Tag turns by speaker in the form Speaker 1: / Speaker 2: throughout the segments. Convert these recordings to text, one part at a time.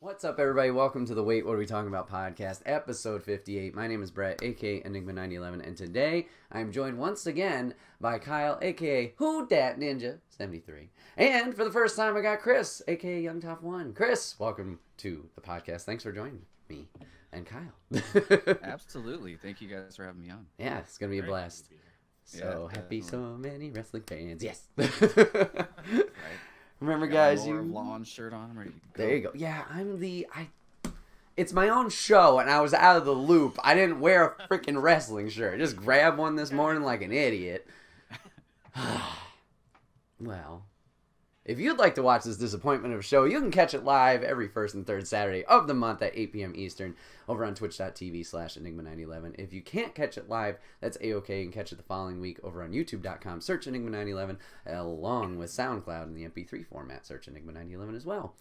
Speaker 1: What's up, everybody? Welcome to the Wait, What Are We Talking About podcast, episode 58. My name is Bret, aka Enigma9011, and today I'm joined once again by Kyle, aka Who Dat Ninja 73. And for the first time, I got Kris, aka Young Top One. Kris, welcome to the podcast. Thanks for joining me and Kyle.
Speaker 2: Absolutely. Thank you guys for having me on.
Speaker 1: Yeah, it's going to be a blast. So
Speaker 2: Yeah,
Speaker 1: happy, so many wrestling fans. Yes.
Speaker 2: Right.
Speaker 1: Remember,
Speaker 2: Got
Speaker 1: guys,
Speaker 2: a lawn shirt on. I'm ready to go.
Speaker 1: There you go. Yeah, it's my own show, and I was out of the loop. I didn't wear a freaking wrestling shirt. I just grabbed one this morning like an idiot. Well, if you'd like to watch this disappointment of a show, you can catch it live every first and third Saturday of the month at 8 p.m. Eastern over on twitch.tv/Enigma911. If you can't catch it live, that's A-OK. You can catch it the following week over on youtube.com. Search Enigma911 along with SoundCloud in the MP3 format. Search Enigma911 as well.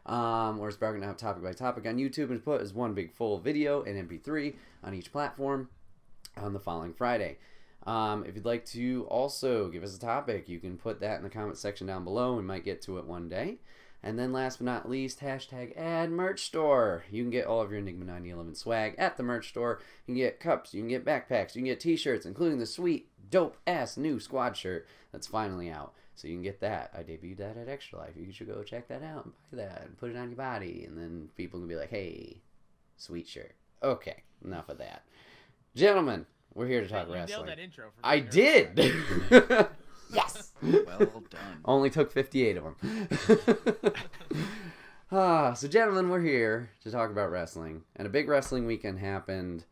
Speaker 1: We're broken out topic by topic on YouTube and put as one big full video in MP3 on each platform on the following Friday. If you'd like to also give us a topic, you can put that in the comment section down below. We might get to it one day. And then last but not least, hashtag ad merch store. You can get all of your Enigma 9011 swag at the merch store. You can get cups, you can get backpacks, you can get t-shirts, including the sweet, dope-ass new squad shirt that's finally out. So you can get that. I debuted that at Extra Life. You should go check that out and buy that and put it on your body. And then people can be like, hey, sweet shirt. Okay, enough of that. Gentlemen, we're here to talk wrestling.
Speaker 3: You nailed that intro for me.
Speaker 1: I did! Yes!
Speaker 2: Well done.
Speaker 1: Only took 58 of them. So gentlemen, we're here to talk about wrestling. And a big wrestling weekend happened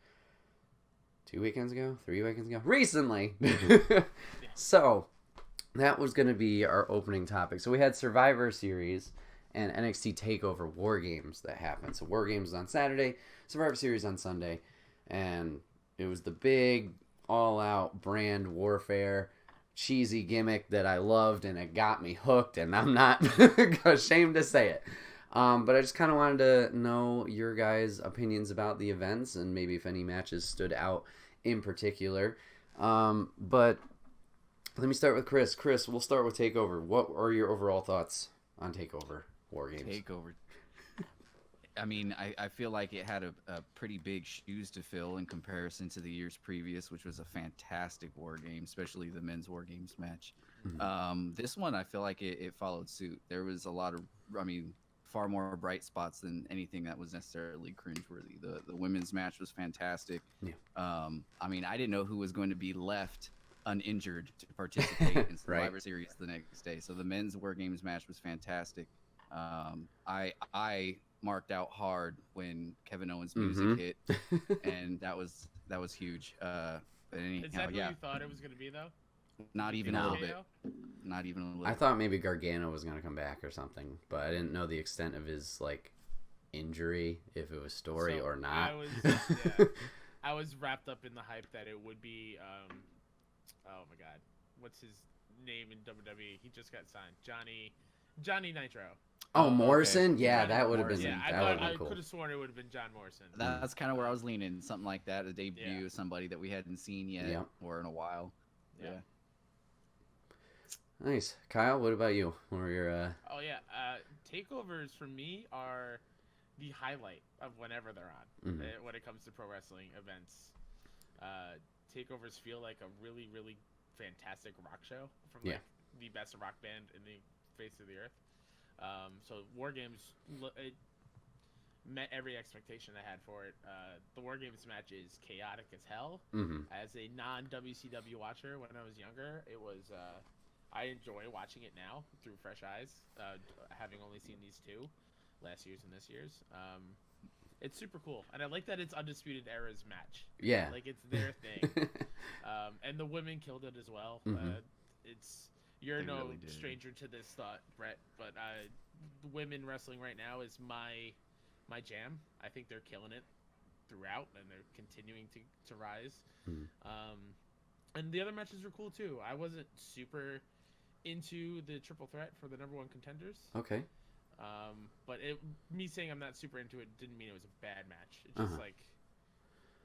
Speaker 1: 2 weekends ago? 3 weekends ago? Recently! So, that was going to be our opening topic. So we had Survivor Series and NXT TakeOver War Games that happened. So War Games was on Saturday, Survivor Series on Sunday. And it was the big, all-out brand warfare, cheesy gimmick that I loved, and it got me hooked, and I'm not ashamed to say it. But I just kind of wanted to know your guys' opinions about the events, and maybe if any matches stood out in particular. But let me start with Kris. Kris, we'll start with TakeOver. What are your overall thoughts on TakeOver War Games?
Speaker 2: TakeOver. I mean, I feel like it had a pretty big shoes to fill in comparison to the years previous, which was a fantastic War Game, especially the men's War Games match. Mm-hmm. This one, I feel like it followed suit. There was a lot of, far more bright spots than anything that was necessarily cringeworthy. The women's match was fantastic. Yeah. I didn't know who was going to be left uninjured to participate in Survivor
Speaker 1: Right.
Speaker 2: Series the next day. So the men's War Games match was fantastic. I marked out hard when Kevin Owens' music hit, and that was huge. But anyhow,
Speaker 3: Is that who you thought it was going to be, though?
Speaker 2: Not even a little bit. Not even a little.
Speaker 1: I thought maybe Gargano was going to come back or something, but I didn't know the extent of his injury, if it was story or not.
Speaker 3: I was wrapped up in the hype that it would be. Oh my God, what's his name in WWE? He just got signed, Johnny Nitro.
Speaker 1: Oh, Morrison?
Speaker 2: Okay.
Speaker 1: Yeah, that would have been.
Speaker 3: Yeah, I cool. Could have sworn it would have been John Morrison.
Speaker 2: That's kind of where I was leaning. Something like that, a debut of somebody that we hadn't seen yet or in a while. Yeah.
Speaker 1: Nice. Kyle, what about you? What were your
Speaker 3: Oh yeah, takeovers for me are the highlight of whenever they're on. When it comes to pro wrestling events, takeovers feel like a really, really fantastic rock show from the best rock band in the face of the earth. So War Games, it met every expectation I had for it. The War Games match is chaotic as hell. As a non-WCW watcher when I was younger, it was I enjoy watching it now through fresh eyes, having only seen these two, last year's and this year's. It's super cool, and I like that it's Undisputed Era's match.
Speaker 1: Yeah,
Speaker 3: it's their thing. And the women killed it as well. You're
Speaker 2: they
Speaker 3: no
Speaker 2: really
Speaker 3: stranger to this thought, Bret, but women wrestling right now is my jam. I think they're killing it throughout, and they're continuing to rise. And the other matches were cool too. I wasn't super into the triple threat for the number one contenders.
Speaker 1: Okay.
Speaker 3: But me saying I'm not super into it didn't mean it was a bad match. It's just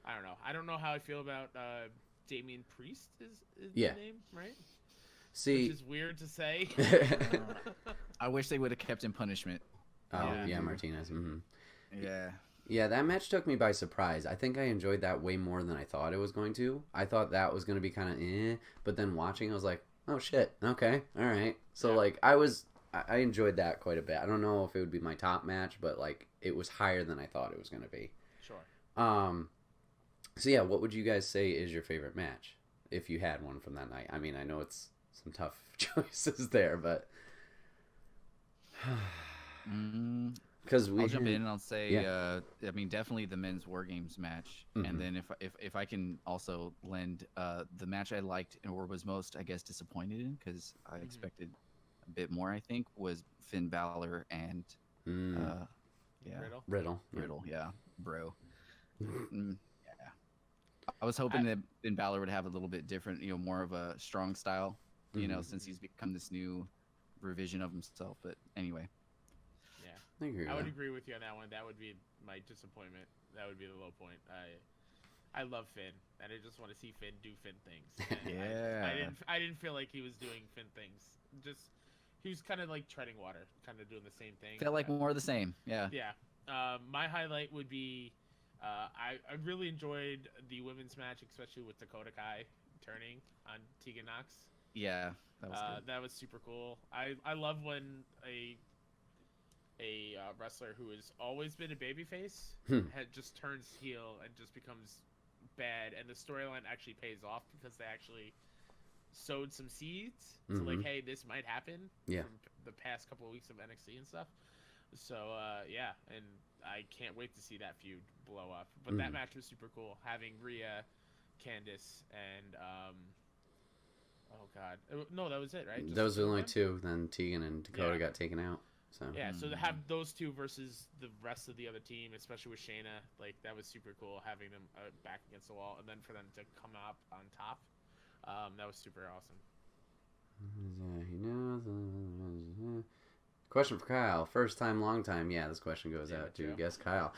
Speaker 3: I don't know. I don't know how I feel about Damian Priest is the name, right?
Speaker 1: See,
Speaker 3: which is weird to say.
Speaker 2: I wish they would have kept him punishment.
Speaker 1: Oh,
Speaker 3: Yeah.
Speaker 1: yeah, Martinez. Mm-hmm.
Speaker 2: Yeah.
Speaker 1: Yeah, that match took me by surprise. I think I enjoyed that way more than I thought it was going to. I thought that was going to be kind of but then watching, I was like, oh shit, okay, all right. So,
Speaker 3: Yeah.
Speaker 1: like, I enjoyed that quite a bit. I don't know if it would be my top match, but, like, it was higher than I thought it was going to be.
Speaker 3: Sure.
Speaker 1: So, yeah, what would you guys say is your favorite match, if you had one from that night? I mean, I know it's some tough choices there, but... Because
Speaker 2: I'll jump in and I'll say,
Speaker 1: Yeah.
Speaker 2: I mean, definitely the men's War Games match, and then if I can also lend the match I liked or was most, I guess, disappointed in because I expected a bit more. I think was Finn Balor and
Speaker 3: Riddle.
Speaker 2: yeah, bro. Yeah, I was hoping that Finn Balor would have a little bit different, more of a strong style, since he's become this new revision of himself. But anyway.
Speaker 3: I would agree with you on that one. That would be my disappointment. That would be the low point. I love Finn, and I just want to see Finn do Finn things. And
Speaker 2: Yeah.
Speaker 3: I didn't feel like he was doing Finn things. Just he was kind of like treading water, kind of doing the same thing.
Speaker 2: Felt like more of the same. Yeah.
Speaker 3: Yeah. My highlight would be I really enjoyed the women's match, especially with Dakota Kai turning on Tegan Knox.
Speaker 2: Yeah, that was good.
Speaker 3: That was super cool. I love when a wrestler who has always been a babyface just turns heel and just becomes bad, and the storyline actually pays off because they actually sowed some seeds. So like, hey, this might happen.
Speaker 1: Yeah.
Speaker 3: From the past couple of weeks of NXT and stuff. So yeah, and I can't wait to see that feud blow up. But that match was super cool, having Rhea, Candice, and oh god, no, that was it, right? Just
Speaker 1: those were the only
Speaker 3: one?
Speaker 1: two. Then Tegan and Dakota got taken out. So
Speaker 3: Yeah, so to have those two versus the rest of the other team, especially with Shayna, like that was super cool, having them back against the wall, and then for them to come up on top, that was super awesome.
Speaker 1: Question for Kyle. First time, long time. Yeah, this question goes out to
Speaker 3: Joe.
Speaker 1: guess Kyle.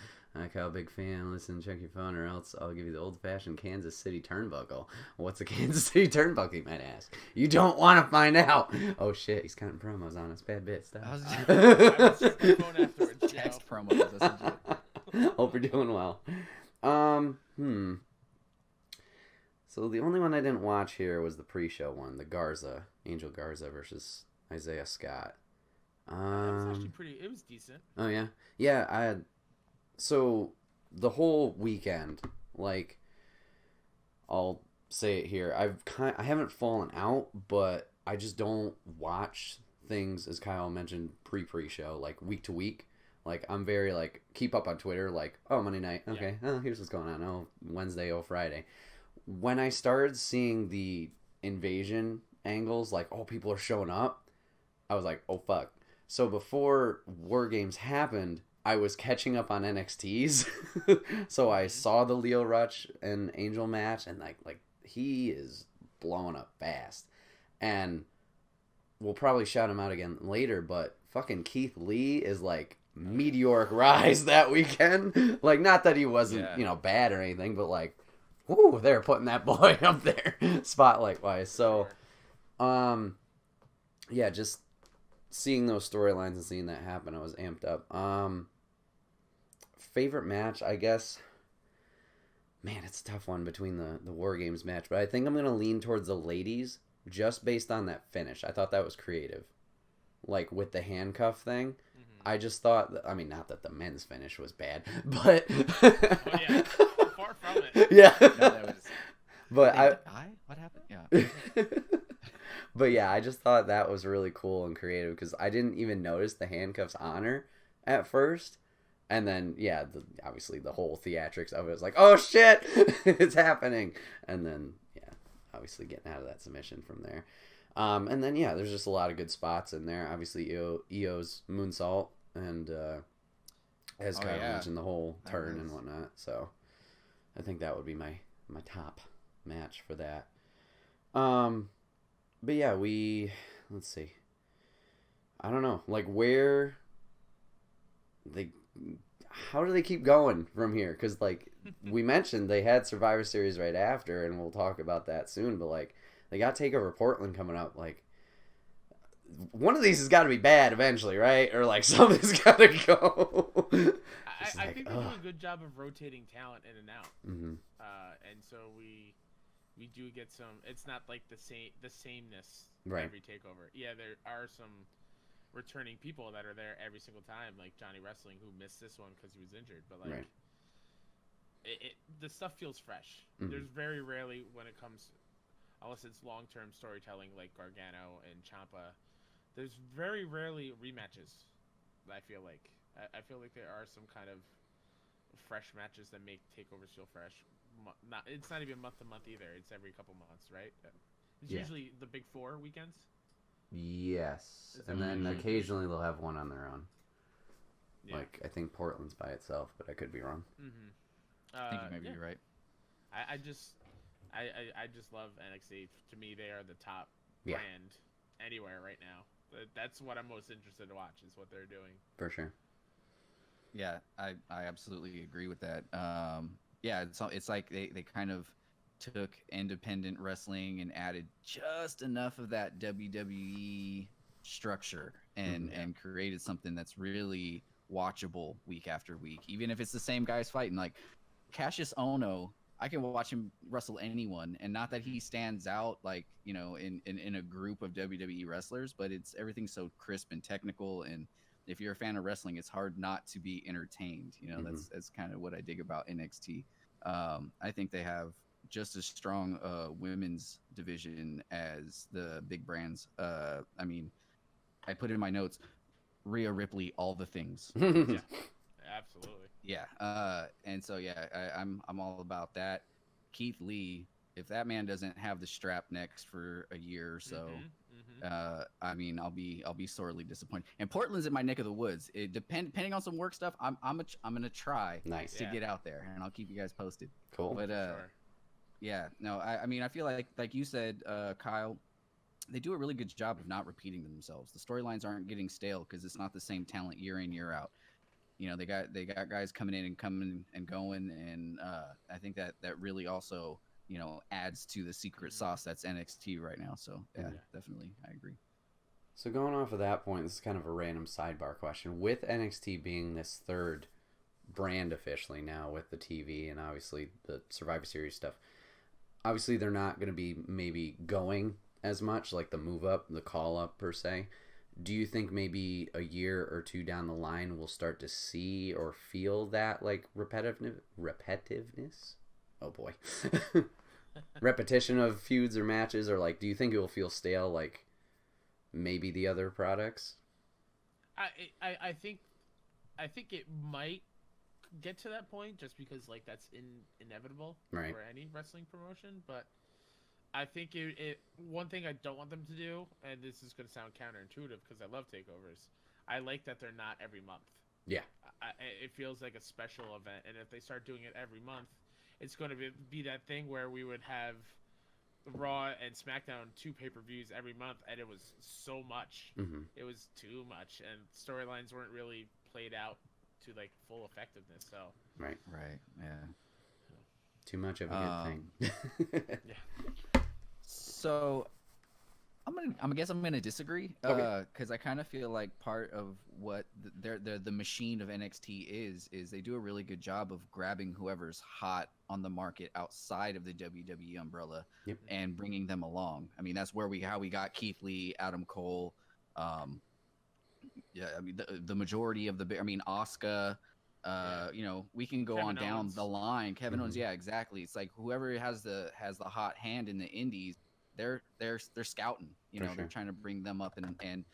Speaker 1: Kyle, big fan. Listen, check your phone, or else I'll give you the old-fashioned Kansas City turnbuckle. What's a Kansas City turnbuckle, you might ask? You don't want to find out. Oh, shit. He's cutting promos on us. Bad bit. Stop.
Speaker 3: I was just my phone afterwards, Joe.
Speaker 2: Text promos. That's legit.
Speaker 1: Hope you're doing well. So the only one I didn't watch here was the pre-show one, the Garza, Angel Garza versus Isaiah Scott.
Speaker 3: It was actually pretty. It was decent.
Speaker 1: Oh yeah, yeah. So the whole weekend, like, I'll say it here. I haven't fallen out, but I just don't watch things, as Kyle mentioned, pre-show, like week to week. Like, I'm very like keep up on Twitter, like, oh, Monday night, okay, oh, here's what's going on. Oh, Wednesday, oh, Friday. When I started seeing the invasion angles, like, oh, people are showing up, I was like, oh fuck. So before War Games happened, I was catching up on NXTs. So I saw the Leo Rush and Angel match, and like he is blowing up fast. And we'll probably shout him out again later, but fucking Keith Lee is like meteoric rise that weekend. Like, not that he wasn't, bad or anything, but like, whoo, they're putting that boy up there spotlight wise. So, yeah, just seeing those storylines and seeing that happen, I was amped up. Favorite match, I guess. Man, it's a tough one between the War Games match, but I think I'm gonna lean towards the ladies just based on that finish. I thought that was creative, like with the handcuff thing. I just thought, not that the men's finish was bad, but
Speaker 3: Oh yeah, far from it.
Speaker 1: yeah.
Speaker 2: No, that was...
Speaker 1: But
Speaker 2: What happened? Yeah.
Speaker 1: But yeah, I just thought that was really cool and creative because I didn't even notice the handcuffs on her at first. And then, yeah, obviously the whole theatrics of it was like, oh shit, it's happening. And then, yeah, obviously getting out of that submission from there. And then, yeah, there's just a lot of good spots in there. Obviously, Io's moonsault and, as Kyle mentioned, the whole turn and whatnot. So I think that would be my top match for that. But yeah, let's see. I don't know, like how do they keep going from here? Because like we mentioned, they had Survivor Series right after, and we'll talk about that soon. But like they got Takeover Portland coming up. Like one of these has got to be bad eventually, right? Or like something's got to go.
Speaker 3: I think they do a good job of rotating talent in and out.
Speaker 1: Mm-hmm.
Speaker 3: And so we do get some. It's not like the sameness
Speaker 1: Right.
Speaker 3: every takeover. Yeah, there are some returning people that are there every single time, like Johnny Wrestling, who missed this one because he was injured. But like,
Speaker 1: Right.
Speaker 3: The stuff feels fresh.
Speaker 1: Mm-hmm.
Speaker 3: There's very rarely when it comes, unless it's long-term storytelling like Gargano and Ciampa, there's very rarely rematches. I feel like there are some kind of fresh matches that make takeovers feel fresh. It's not even month to month either. It's every couple months, right? It's usually the big 4 weekends.
Speaker 1: Yes, and then occasionally they'll have one on their own. Yeah. Like I think Portland's by itself, but I could be wrong.
Speaker 2: Mm-hmm. I think you may be right.
Speaker 3: I just love NXT. To me, they are the top brand anywhere right now. That's what I'm most interested to watch, is what they're doing.
Speaker 1: For sure.
Speaker 2: Yeah, I absolutely agree with that. Yeah, it's like they kind of took independent wrestling and added just enough of that WWE structure and created something that's really watchable week after week, even if it's the same guys fighting. Like Cassius Ohno, I can watch him wrestle anyone, and not that he stands out like, you know, in a group of WWE wrestlers, but it's everything's so crisp and technical, and if you're a fan of wrestling, it's hard not to be entertained. You know, that's kind of what I dig about NXT. I think they have just as strong women's division as the big brands. I mean, I put in my notes, Rhea Ripley, all the things.
Speaker 3: Yeah, absolutely.
Speaker 2: Yeah, and so I'm all about that. Keith Lee, if that man doesn't have the strap next for a year or so, I mean, I'll be sorely disappointed. And Portland's in my neck of the woods. Depending on some work stuff, I'm gonna try to get out there, and I'll keep you guys posted.
Speaker 1: Cool.
Speaker 2: But
Speaker 3: sure.
Speaker 2: Yeah, no, I mean, I feel like you said, Kyle, they do a really good job of not repeating themselves. The storylines aren't getting stale because it's not the same talent year in, year out. You know, they got guys coming in and going, and I think that really also, you know, adds to the secret sauce that's NXT right now. So yeah, definitely, I agree.
Speaker 1: So going off of that point, this is kind of a random sidebar question. With NXT being this third brand officially now with the TV and obviously the Survivor Series stuff, obviously they're not going to be maybe going as much, like the move up, the call up per se. Do you think maybe a year or two down the line we'll start to see or feel that like repetitiveness? Oh boy. Repetition of feuds or matches, or like do you think it will feel stale like maybe the other products?
Speaker 3: I think it might get to that point just because like that's inevitable for any wrestling promotion, but I think it one thing I don't want them to do, and this is going to sound counterintuitive because I love takeovers, I like that they're not every month.
Speaker 1: Yeah.
Speaker 3: It feels like a special event, and if they start doing it every month, it's going to be that thing where we would have Raw and SmackDown 2 pay-per-views every month, and it was so much. It was too much, and storylines weren't really played out to like full effectiveness. So
Speaker 1: right,
Speaker 2: yeah.
Speaker 1: Too much of a good thing.
Speaker 3: Yeah.
Speaker 2: So I guess I'm gonna disagree because I kind of feel like part of what the machine of NXT is they do a really good job of grabbing whoever's hot on the market outside of the WWE umbrella and bringing them along. I mean, that's how we got Keith Lee, Adam Cole. Yeah, I mean the majority of Asuka. You know, we can go
Speaker 3: Kevin
Speaker 2: on down
Speaker 3: Owens.
Speaker 2: the line. Kevin Owens, yeah, exactly. It's like whoever has the hot hand in the indies, they're scouting. You know, they're trying to bring them up and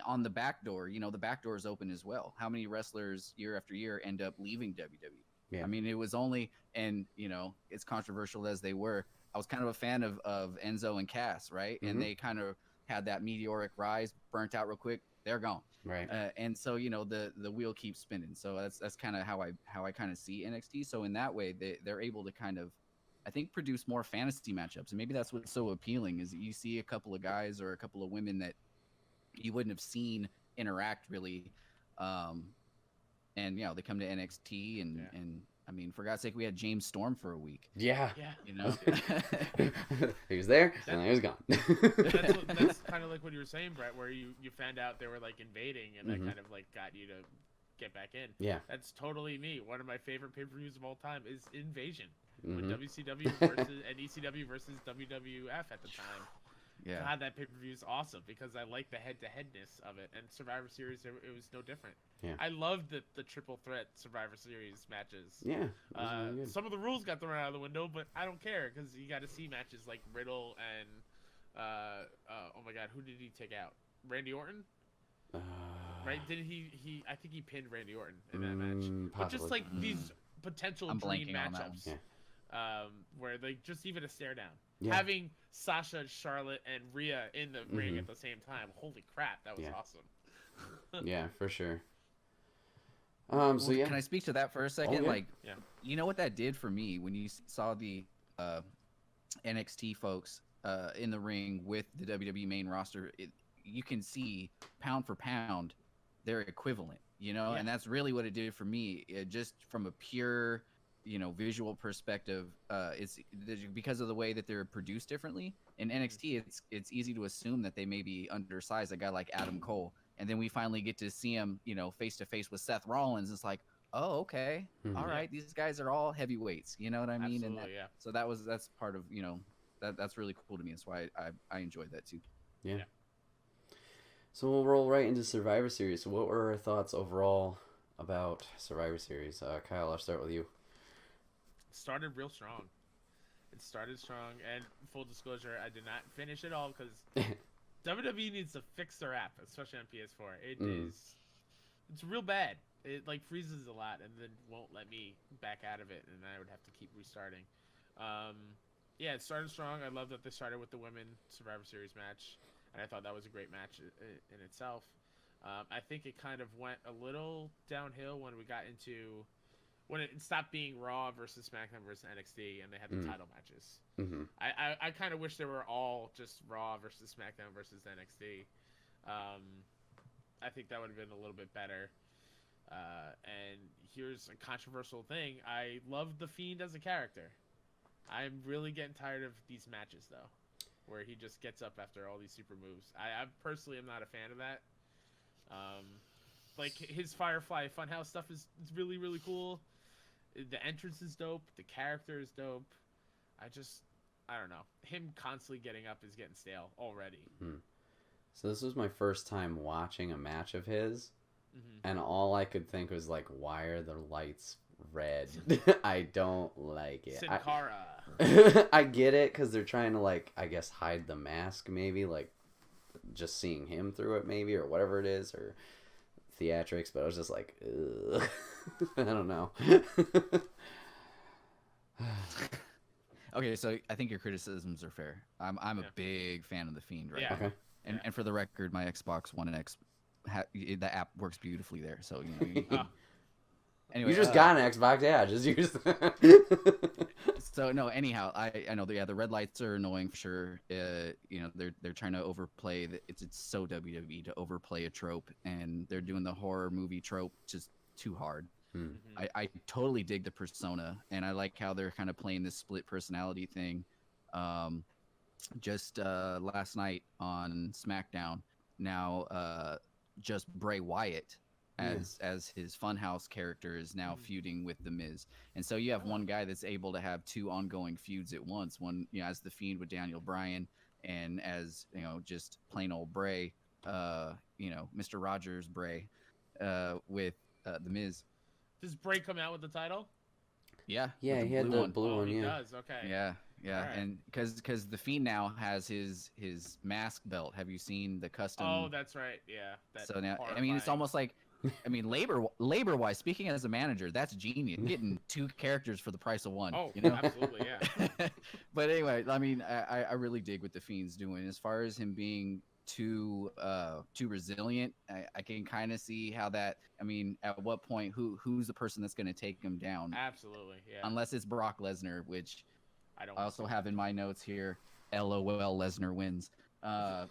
Speaker 2: on the back door. You know, the back door is open as well. How many wrestlers year after year end up leaving WWE? Yeah. I mean, it was only, and you know, it's controversial as they were. I was kind of a fan of Enzo and Cass, right? And they kind of had that meteoric rise, burnt out real quick. They're gone.
Speaker 1: Right.
Speaker 2: And so, you know, the wheel keeps spinning. So that's kind of how I kind of see NXT. So in that way, they're able to kind of, I think, produce more fantasy matchups. And maybe that's what's so appealing is that you see a couple of guys or a couple of women that you wouldn't have seen interact really. And, you know, they come to NXT and I mean, for God's sake, we had James Storm for a week.
Speaker 1: Yeah.
Speaker 3: Yeah.
Speaker 2: You know.
Speaker 1: He was there, and then he was gone.
Speaker 3: That's kind of like what you were saying, Brett, where you found out they were like invading, and that kind of like got you to get back in.
Speaker 1: Yeah.
Speaker 3: That's totally me. One of my favorite pay-per-views of all time is Invasion,
Speaker 1: Mm-hmm.
Speaker 3: with WCW versus and ECW versus WWF at the time.
Speaker 2: Yeah.
Speaker 3: God, that pay-per-view is awesome because I like the head-to-headness of it, and Survivor Series, it was no different.
Speaker 1: Yeah.
Speaker 3: I loved the triple threat Survivor Series matches.
Speaker 1: Yeah. It was really good.
Speaker 3: Some of the rules got thrown out of the window, but I don't care because you got to see matches like Riddle and oh my God, who did he take out? Randy Orton. Right? Did he? I think he pinned Randy Orton in that match. But just like these potential dream matchups, where like just even a stare down. Yeah. Having Sasha, Charlotte, and Rhea in the ring at the same time. Holy crap, that was awesome.
Speaker 1: Yeah, for sure.
Speaker 2: So yeah, can I speak to that for a second? Like, you know what that did for me when you saw the NXT folks in the ring with the WWE main roster? You can see pound for pound they're equivalent, you know, and that's really what it did for me. Just from a pure, visual perspective, it's because of the way that they're produced differently. In NXT, it's easy to assume that they may be undersized. A guy like Adam Cole. And then we finally get to see him, face to face with Seth Rollins. It's like, oh, okay, all right, these guys are all heavyweights. You know what I mean?
Speaker 3: Absolutely,
Speaker 2: and so that's part of that's really cool to me. That's why I enjoyed that too.
Speaker 1: Yeah. So we'll roll right into Survivor Series. What were our thoughts overall about Survivor Series? Kyle, I'll start with you.
Speaker 3: It started real strong. It started strong, and full disclosure, I did not finish it all because WWE needs to fix their app, especially on PS4. It's real bad. It like freezes a lot and then won't let me back out of it, and I would have to keep restarting. It started strong. I love that they started with the women Survivor Series match, and I thought that was a great match in itself. I think it kind of went a little downhill when when it stopped being Raw versus SmackDown versus NXT, and they had the title matches. I kind of wish they were all just Raw versus SmackDown versus NXT. I think that would have been a little bit better. And here's a controversial thing. I love The Fiend as a character. I'm really getting tired of these matches, though, where he just gets up after all these super moves. I personally am not a fan of that. Like, his Firefly Funhouse stuff is really, really cool. The entrance is dope. The character is dope. I don't know. Him constantly getting up is getting stale already.
Speaker 1: So this was my first time watching a match of his, and all I could think was like, why are the lights red? I don't like it.
Speaker 3: Sin Cara.
Speaker 1: I get it because they're trying to, like, I guess, hide the mask, maybe, like just seeing him through it, maybe, or whatever it is, or theatrics. But I was just like, ugh. I don't know.
Speaker 2: Okay, so I think your criticisms are fair. I'm a big fan of The Fiend, right?
Speaker 3: Yeah.
Speaker 1: Okay.
Speaker 2: And for the record, my Xbox One X, the app works beautifully there. So anyway,
Speaker 1: You just got an Xbox, yeah? Just use.
Speaker 2: So no, anyhow, I know the red lights are annoying for sure. They're trying to overplay it's so WWE to overplay a trope, and they're doing the horror movie trope just too hard. I totally dig the persona, and I like how they're kind of playing this split personality thing. Just last night on SmackDown, now just Bray Wyatt as his Funhouse character is now feuding with The Miz, and so you have one guy that's able to have two ongoing feuds at once. One, as the Fiend with Daniel Bryan, and as just plain old Bray, Mr. Rogers Bray, with The Miz.
Speaker 3: Does Bray come out with the title?
Speaker 2: Yeah,
Speaker 1: he had the blue one.
Speaker 3: He
Speaker 1: Yeah.
Speaker 3: does. Okay.
Speaker 2: Yeah,
Speaker 3: Right.
Speaker 2: and because the Fiend now has his mask belt. Have you seen the custom?
Speaker 3: Oh, that's right. Yeah.
Speaker 2: So now, I mean, it's almost like, labor wise, speaking as a manager, that's genius. Getting two characters for the price of one.
Speaker 3: Oh, absolutely, yeah.
Speaker 2: But anyway, I mean, I really dig what the Fiend's doing. As far as him being too resilient, I can kind of see how that. I mean, at what point, who's the person that's going to take him down?
Speaker 3: Absolutely, yeah.
Speaker 2: Unless it's Brock Lesnar, which
Speaker 3: I
Speaker 2: also have in my notes here. LOL, Lesnar wins. But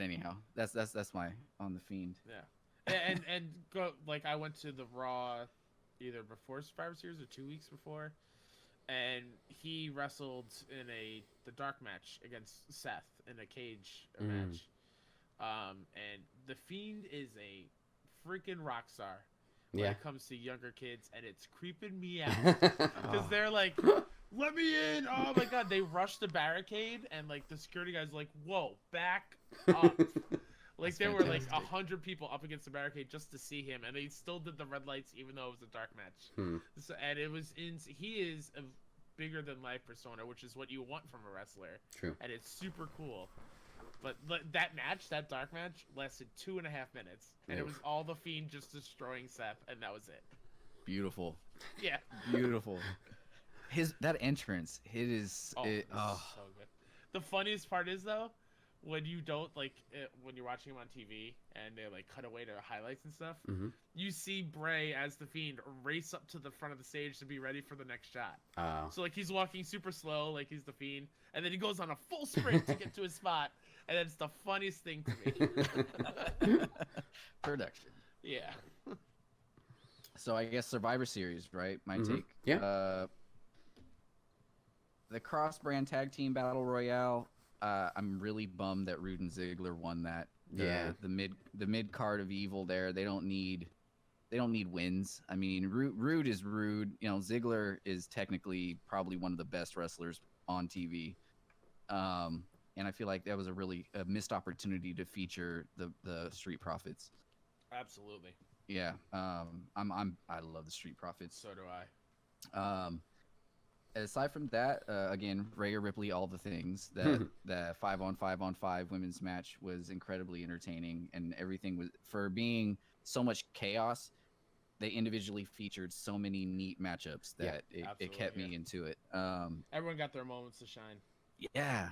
Speaker 2: anyhow, that's my on the Fiend.
Speaker 3: Yeah, and go like I went to the Raw either before Survivor Series or 2 weeks before, and he wrestled in the dark match against Seth in a cage match. And the Fiend is a freaking rock star when it comes to younger kids, and it's creeping me out because they're like, "Let me in!" Oh my god, they rush the barricade, and like the security guy's like, "Whoa, back up!" Like there were like 100 people up against the barricade just to see him, and they still did the red lights even though it was a dark match. So, and it was he is a bigger than life persona, which is what you want from a wrestler.
Speaker 1: True.
Speaker 3: And it's super cool. But that match, that dark match, lasted 2.5 minutes, and it was all the Fiend just destroying Seth, and that was it.
Speaker 2: Beautiful.
Speaker 3: Yeah.
Speaker 2: Beautiful. That entrance, it is.
Speaker 3: So good. The funniest part is though, when you don't when you're watching him on TV and they like cut away to highlights and stuff, you see Bray as the Fiend race up to the front of the stage to be ready for the next shot. So like he's walking super slow, like he's the Fiend, and then he goes on a full sprint to get to his spot, and it's the funniest thing to me.
Speaker 2: Production.
Speaker 3: Yeah.
Speaker 2: So I guess Survivor Series, right? My take.
Speaker 1: Yeah.
Speaker 2: The cross-brand tag team battle royale. I'm really bummed that Rude and Ziggler won that. The mid card of evil there. They don't need wins. I mean, Rude is Rude. You know, Ziggler is technically probably one of the best wrestlers on TV. And I feel like that was a missed opportunity to feature the Street Profits.
Speaker 3: Absolutely.
Speaker 2: Yeah. I love the Street Profits.
Speaker 3: So do I.
Speaker 2: Aside from that, again, Rhea Ripley, all the things. That 5-on-5-on-5 women's match was incredibly entertaining, and everything was, for being so much chaos, they individually featured so many neat matchups that it kept me into it.
Speaker 3: Everyone got their moments to shine.
Speaker 2: Yeah.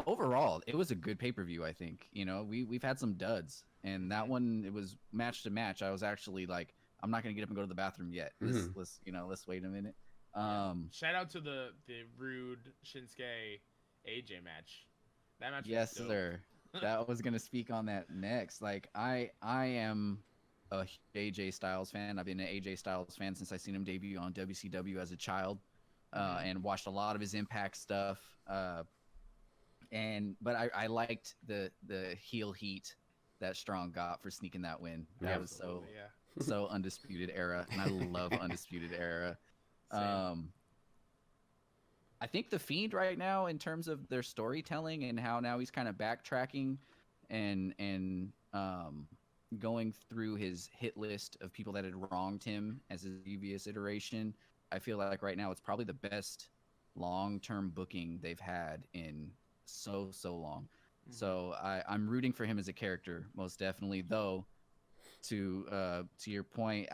Speaker 2: Overall, it was a good pay-per-view, I think. You know, we've had some duds, and that one, it was match to match. I was actually like, I'm not gonna get up and go to the bathroom yet. Let's wait a minute.
Speaker 3: Shout out to the Rude Shinsuke AJ match. That match.
Speaker 2: Yes, sir. That was gonna speak on that next. Like I am a AJ Styles fan. I've been an AJ Styles fan since I seen him debut on WCW as a child, and watched a lot of his Impact stuff. But I liked the heel heat that Strong got for sneaking that win. That was so Undisputed Era, and I love Undisputed Era. I think the Fiend right now, in terms of their storytelling and how now he's kind of backtracking and going through his hit list of people that had wronged him as his previous iteration, I feel like right now it's probably the best long-term booking they've had in so long. So I'm rooting for him as a character, most definitely. Though, to your point,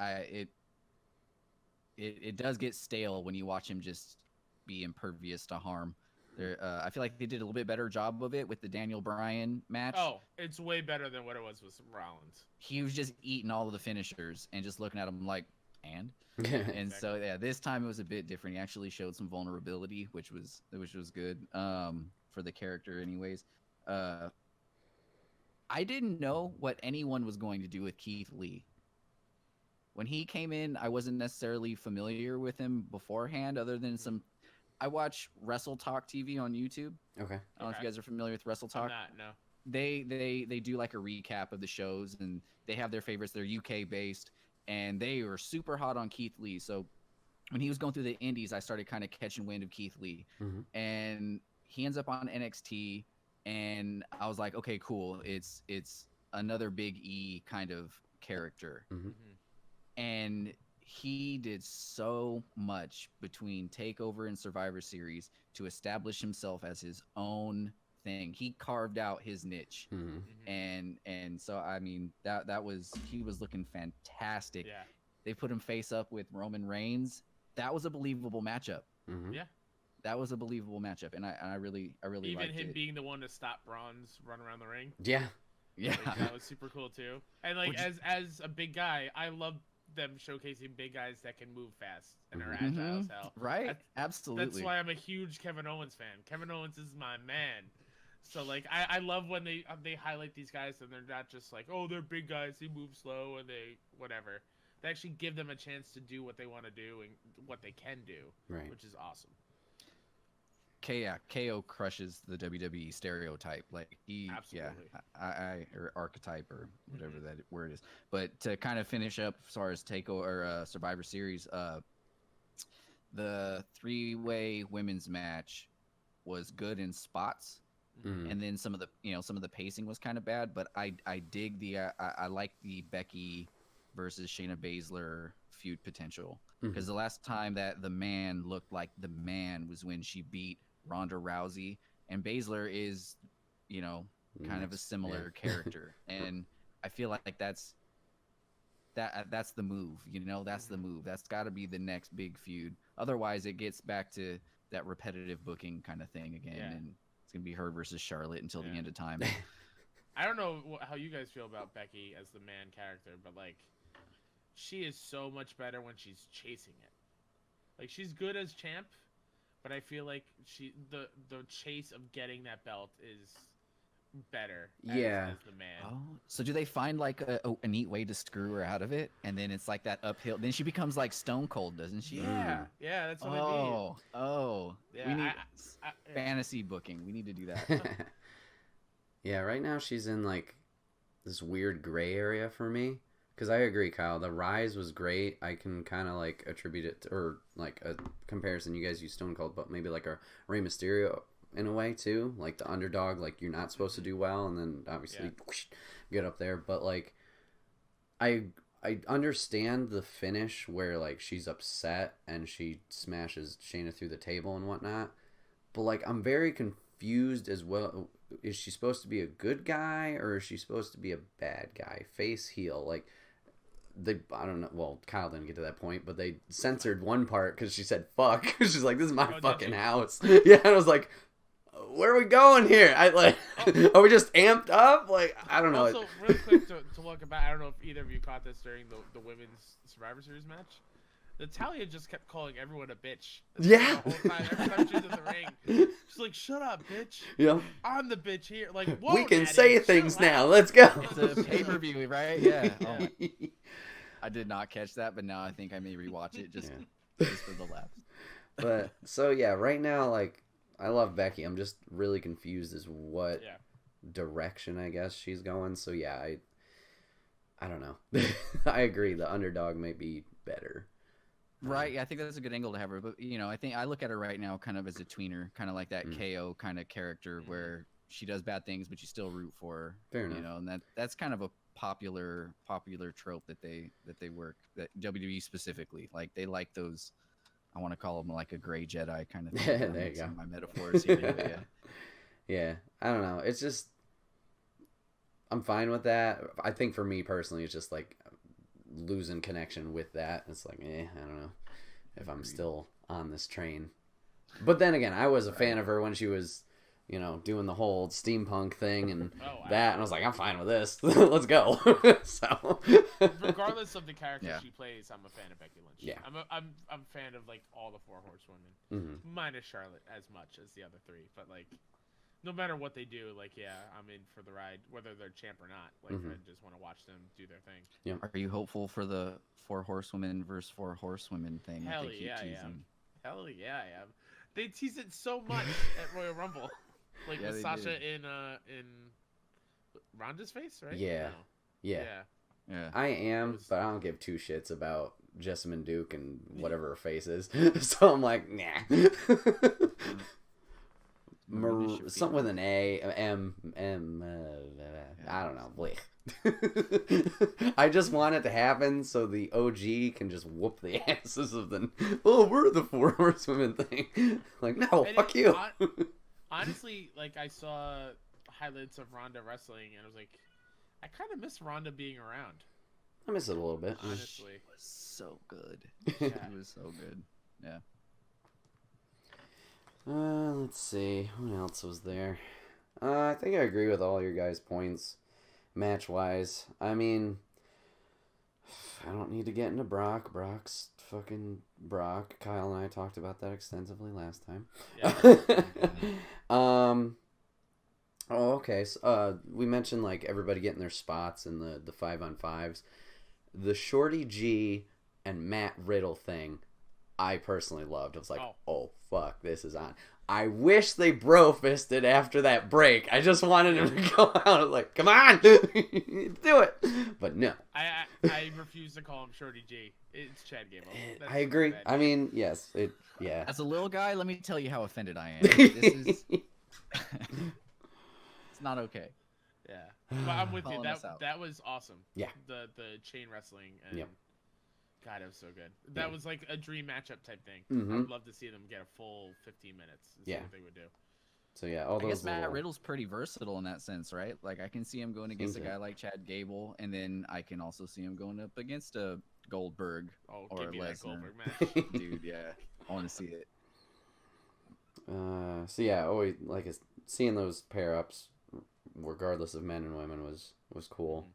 Speaker 2: it does get stale when you watch him just be impervious to harm. I feel like they did a little bit better job of it with the Daniel Bryan match.
Speaker 3: Oh, it's way better than what it was with Rollins.
Speaker 2: He was just eating all of the finishers and just looking at him like, and so yeah, this time it was a bit different. He actually showed some vulnerability, which was good for the character, anyways. I didn't know what anyone was going to do with Keith Lee. When he came in, I wasn't necessarily familiar with him beforehand, other than I watch Wrestle Talk TV on YouTube.
Speaker 1: Okay.
Speaker 2: I don't know if you guys are familiar with Wrestle Talk.
Speaker 3: I'm not, no.
Speaker 2: They do like a recap of the shows, and they have their favorites. They're UK based, and they were super hot on Keith Lee. So when he was going through the indies, I started kind of catching wind of Keith Lee, and he ends up on NXT, and I was like, okay, cool. It's another Big E kind of character. And he did so much between TakeOver and Survivor Series to establish himself as his own thing. He carved out his niche, and so I mean he was looking fantastic.
Speaker 3: Yeah.
Speaker 2: They put him face up with Roman Reigns. That was a believable matchup.
Speaker 3: Yeah.
Speaker 2: That was a believable matchup, and I really
Speaker 3: even
Speaker 2: liked
Speaker 3: him
Speaker 2: it.
Speaker 3: being the one to stop Braun's run around the ring.
Speaker 1: Yeah.
Speaker 2: Yeah.
Speaker 3: Like, that was super cool too. And like as a big guy, I love them showcasing big guys that can move fast and are agile as hell.
Speaker 2: Right. Absolutely.
Speaker 3: That's why I'm a huge Kevin Owens fan. Kevin Owens is my man. So like I love when they highlight these guys and they're not just like, oh, they're big guys, they move slow and they whatever. They actually give them a chance to do what they want to do and what they can do,
Speaker 1: Right.
Speaker 3: which is awesome.
Speaker 2: KO crushes the WWE stereotype. Like he,
Speaker 3: Absolutely.
Speaker 2: or archetype or whatever that word is. But to kind of finish up as far as Takeover or Survivor Series, the 3-way women's match was good in spots, and then some of the pacing was kind of bad. But I dig I like the Becky versus Shayna Baszler feud potential, because the last time that the man looked like the man was when she beat Ronda Rousey, and Baszler is, kind of a similar character, and I feel like that's the move. That's the move. That's got to be the next big feud. Otherwise, it gets back to that repetitive booking kind of thing again, and it's gonna be her versus Charlotte until the end of time.
Speaker 3: I don't know how you guys feel about Becky as the man character, but like, she is so much better when she's chasing it. Like, she's good as champ, but I feel like the chase of getting that belt is better as the man.
Speaker 2: Oh, so do they find like a neat way to screw her out of it, and then it's like that uphill? Then she becomes like Stone Cold, doesn't she?
Speaker 3: Yeah, that's what I mean.
Speaker 2: We need fantasy booking. We need to do that.
Speaker 1: Yeah, right now she's in like this weird gray area for me. Because I agree, Kyle. The rise was great. I can kind of like attribute it to, or like a comparison. You guys use Stone Cold, but maybe like a Rey Mysterio in a way too. Like the underdog, like you're not supposed to do well, and then obviously whoosh, get up there. But like, I understand the finish where like she's upset and she smashes Shayna through the table and whatnot. But like, I'm very confused as well. Is she supposed to be a good guy or is she supposed to be a bad guy? Face, heel, like. I don't know. Well, Kyle didn't get to that point, but they censored one part because she said "fuck." She's like, "This is my fucking house." Yeah, and I was like, "Where are we going here?" Are we just amped up? Like, I don't know.
Speaker 3: Also, really quick to look about. I don't know if either of you caught this during the women's Survivor Series match. Natalia just kept calling everyone a bitch.
Speaker 1: Yeah.
Speaker 3: The whole time, every time she's in the ring, she's like, "Shut up, bitch."
Speaker 1: Yeah.
Speaker 3: I'm the bitch here. Like, whoa,
Speaker 1: we can
Speaker 3: Natty,
Speaker 1: say things now.
Speaker 3: out.
Speaker 1: Let's go.
Speaker 2: It's a pay-per-view, right? Yeah. I did not catch that, but now I think I may rewatch it just for the laughs.
Speaker 1: But so yeah, right now, like, I love Becky. I'm just really confused as what direction I guess she's going. So yeah, I don't know. I agree. The underdog may be better.
Speaker 2: Right, yeah, I think that's a good angle to have her. But I think I look at her right now kind of as a tweener, kind of like that KO kind of character where she does bad things, but you still root for her.
Speaker 1: Fair enough.
Speaker 2: And that's kind of a popular trope that they work, that WWE specifically, like they like those. I want to call them like a gray Jedi kind of thing.
Speaker 1: There you go.
Speaker 2: My metaphors here.
Speaker 1: Yeah, I don't know. It's just I'm fine with that. I think for me personally, it's just like losing connection with that. It's like, I don't know if I'm still on this train. But then again, I was a fan of her when she was, doing the whole steampunk thing and that, and I was like, I'm fine with this. Let's go. So,
Speaker 3: regardless of the character she plays, I'm a fan of Becky Lynch.
Speaker 1: Yeah,
Speaker 3: I'm a fan of like all the 4 horsewomen, minus Charlotte as much as the other 3. But like, no matter what they do, like, I'm in for the ride, whether they're champ or not. Like, I just want to watch them do their thing.
Speaker 1: Yeah.
Speaker 2: Are you hopeful for the 4 horsewomen versus 4 horsewomen thing?
Speaker 3: Hell yeah, I am. Hell yeah, I am. They tease it so much at Royal Rumble, like with Sasha in Ronda's face, right?
Speaker 1: Yeah. I am, but I don't give 2 shits about Jessamine Duke and whatever her face is. So I'm like, nah. Something with an A, M, I don't know. Blech. I just want it to happen so the OG can just whoop the asses of the. Oh, we're the 4 horsewomen thing. Like, no, and fuck you.
Speaker 3: Honestly, like I saw highlights of Ronda wrestling, and I was like, I kind of miss Ronda being around.
Speaker 1: I miss it a little bit.
Speaker 3: Honestly,
Speaker 2: it was so good.
Speaker 3: Yeah.
Speaker 2: It was so good. Yeah.
Speaker 1: Let's see. What else was there? I think I agree with all your guys' points, match-wise. I mean, I don't need to get into Brock. Brock's fucking Brock. Kyle and I talked about that extensively last time.
Speaker 3: Yeah.
Speaker 1: Oh, okay. So, we mentioned like everybody getting their spots in the 5-on-5s. The Shorty G and Matt Riddle thing, I personally loved. I was like, oh fuck, this is on. I wish they bro fisted after that break. I just wanted him to go out like, come on, do it. But no.
Speaker 3: I refuse to call him Shorty G. It's Chad Gable.
Speaker 1: I agree. I mean, yes, yeah.
Speaker 2: As a little guy, let me tell you how offended I am. This is it's not okay.
Speaker 3: Yeah, but I'm with you.
Speaker 2: Calling us out.
Speaker 3: That was awesome.
Speaker 1: Yeah.
Speaker 3: The chain wrestling and
Speaker 1: Yep.
Speaker 3: God, it was so good. That was like a dream matchup type thing.
Speaker 1: Mhm.
Speaker 3: I'd love to see them get a full 15 minutes. And see what they would do.
Speaker 1: So yeah, all those.
Speaker 2: I guess Matt Riddle's pretty versatile in that sense, right? Like I can see him going against a guy like Chad Gable, and then I can also see him going up against a Goldberg or
Speaker 3: give me that
Speaker 2: Lesnar.
Speaker 3: Goldberg match.
Speaker 2: Dude, yeah, I want to see it.
Speaker 1: So yeah, always like seeing those pair ups, regardless of men and women, was cool.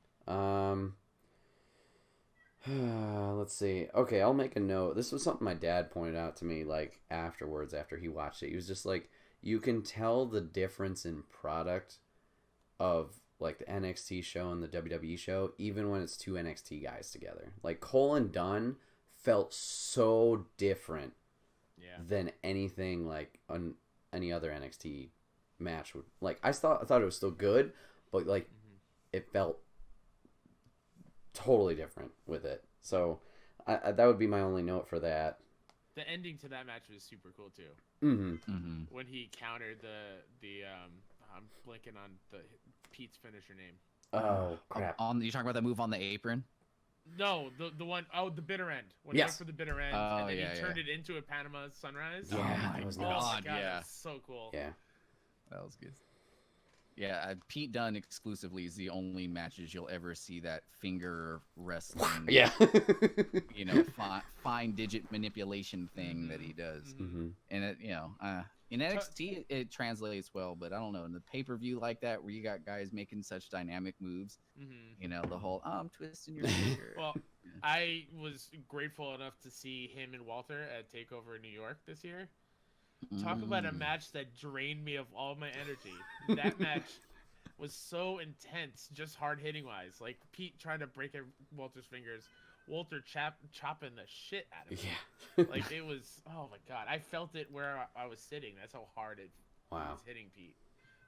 Speaker 1: Let's see. Okay, I'll make a note. This was something my dad pointed out to me like afterwards after he watched it. He was just like, you can tell the difference in product of like the NXT show and the WWE show, even when it's two NXT guys together. Like Cole and Dunn felt so different than anything like on any other NXT match would. Like I thought it was still good, but like it felt totally different with it. So that would be my only note for that.
Speaker 3: The ending to that match was super cool too. When he countered the I'm blanking on Pete's finisher name.
Speaker 1: Oh crap!
Speaker 2: You talking about that move on the apron?
Speaker 3: No, the one the bitter end. When he went for the bitter end, and then he turned it into a Panama Sunrise.
Speaker 1: Yeah, that was nuts.
Speaker 3: Oh my God, that was so cool.
Speaker 1: Yeah,
Speaker 2: that was good. Yeah, Pete Dunne exclusively is the only matches you'll ever see that finger wrestling.
Speaker 1: Yeah.
Speaker 2: Fine digit manipulation thing that he does. And it, in NXT it translates well, but I don't know in the pay-per-view like that where you got guys making such dynamic moves. The whole I'm twisting your finger.
Speaker 3: Well, I was grateful enough to see him and Walter at Takeover in New York this year. Talk about a match that drained me of all my energy. That match was so intense, just hard hitting wise. Like Pete trying to break Walter's fingers, Walter chopping the shit out of him. Yeah. Like it was, oh my God. I felt it where I was sitting. That's how hard it was hitting Pete.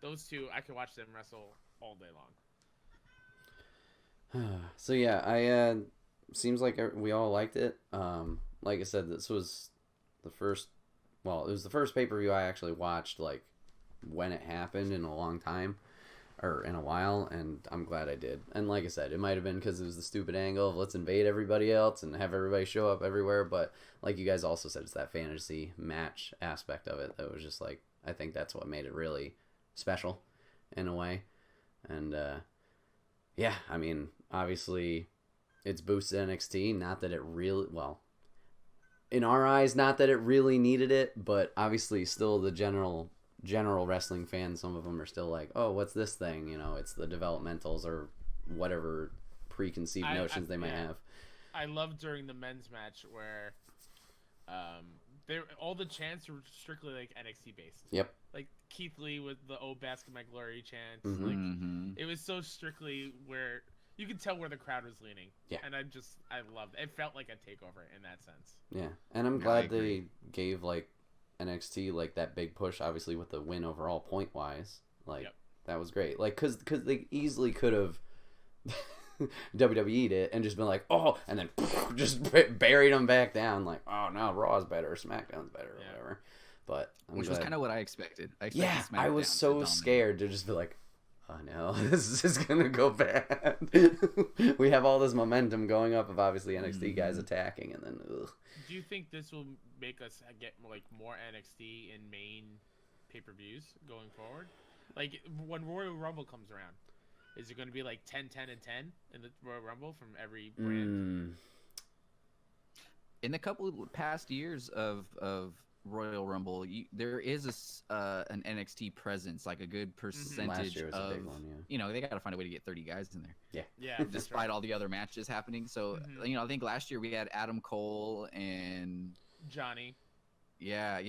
Speaker 3: Those two, I could watch them wrestle all day
Speaker 1: long. So yeah, seems like we all liked it. Like I said, this was the first. Well, it was the first pay-per-view I actually watched, like, when it happened in a long time, or in a while, and I'm glad I did. And like I said, it might have been because it was the stupid angle of let's invade everybody else and have everybody show up everywhere, but like you guys also said, it's that fantasy match aspect of it that was just like, I think that's what made it really special, in a way. And, yeah, I mean, obviously, it's boosted NXT, not that it really, well, in our eyes, not that it really needed it, but obviously still the general wrestling fans, some of them are still like, oh, what's this thing? It's the developmentals or whatever preconceived notions they might have.
Speaker 3: I love during the men's match where all the chants were strictly like NXT based.
Speaker 1: Yep.
Speaker 3: Like Keith Lee with the "Oh Basket My Glory" chant. Like it was so strictly where you could tell where the crowd was leaning. Yeah. And I loved it. It felt like a takeover in that sense.
Speaker 1: Yeah. And I'm glad they gave like NXT like that big push, obviously with the win overall point wise. Like that was great. Like cause they easily could have WWE'd it and just been like, oh, and then just buried them back down. Like, oh no, Raw's better, SmackDown's better, or whatever. But
Speaker 2: which was kind of what I expected.
Speaker 1: I was so scared to just be like, oh no, this is gonna go bad. We have all this momentum going up of obviously NXT guys attacking, and then
Speaker 3: Do you think this will make us get like more NXT in main pay-per-views going forward? Like when Royal Rumble comes around, is it going to be like 10, 10, and 10 in the Royal Rumble from every brand?
Speaker 2: In the couple of past years of Royal Rumble, there is an NXT presence, like a good percentage
Speaker 1: Last year was
Speaker 2: of,
Speaker 1: a big one, yeah.
Speaker 2: They got to find a way to get 30 guys in there.
Speaker 3: Yeah.
Speaker 2: Despite all the other matches happening. So, I think last year we had Adam Cole and
Speaker 3: Johnny.
Speaker 2: Yeah.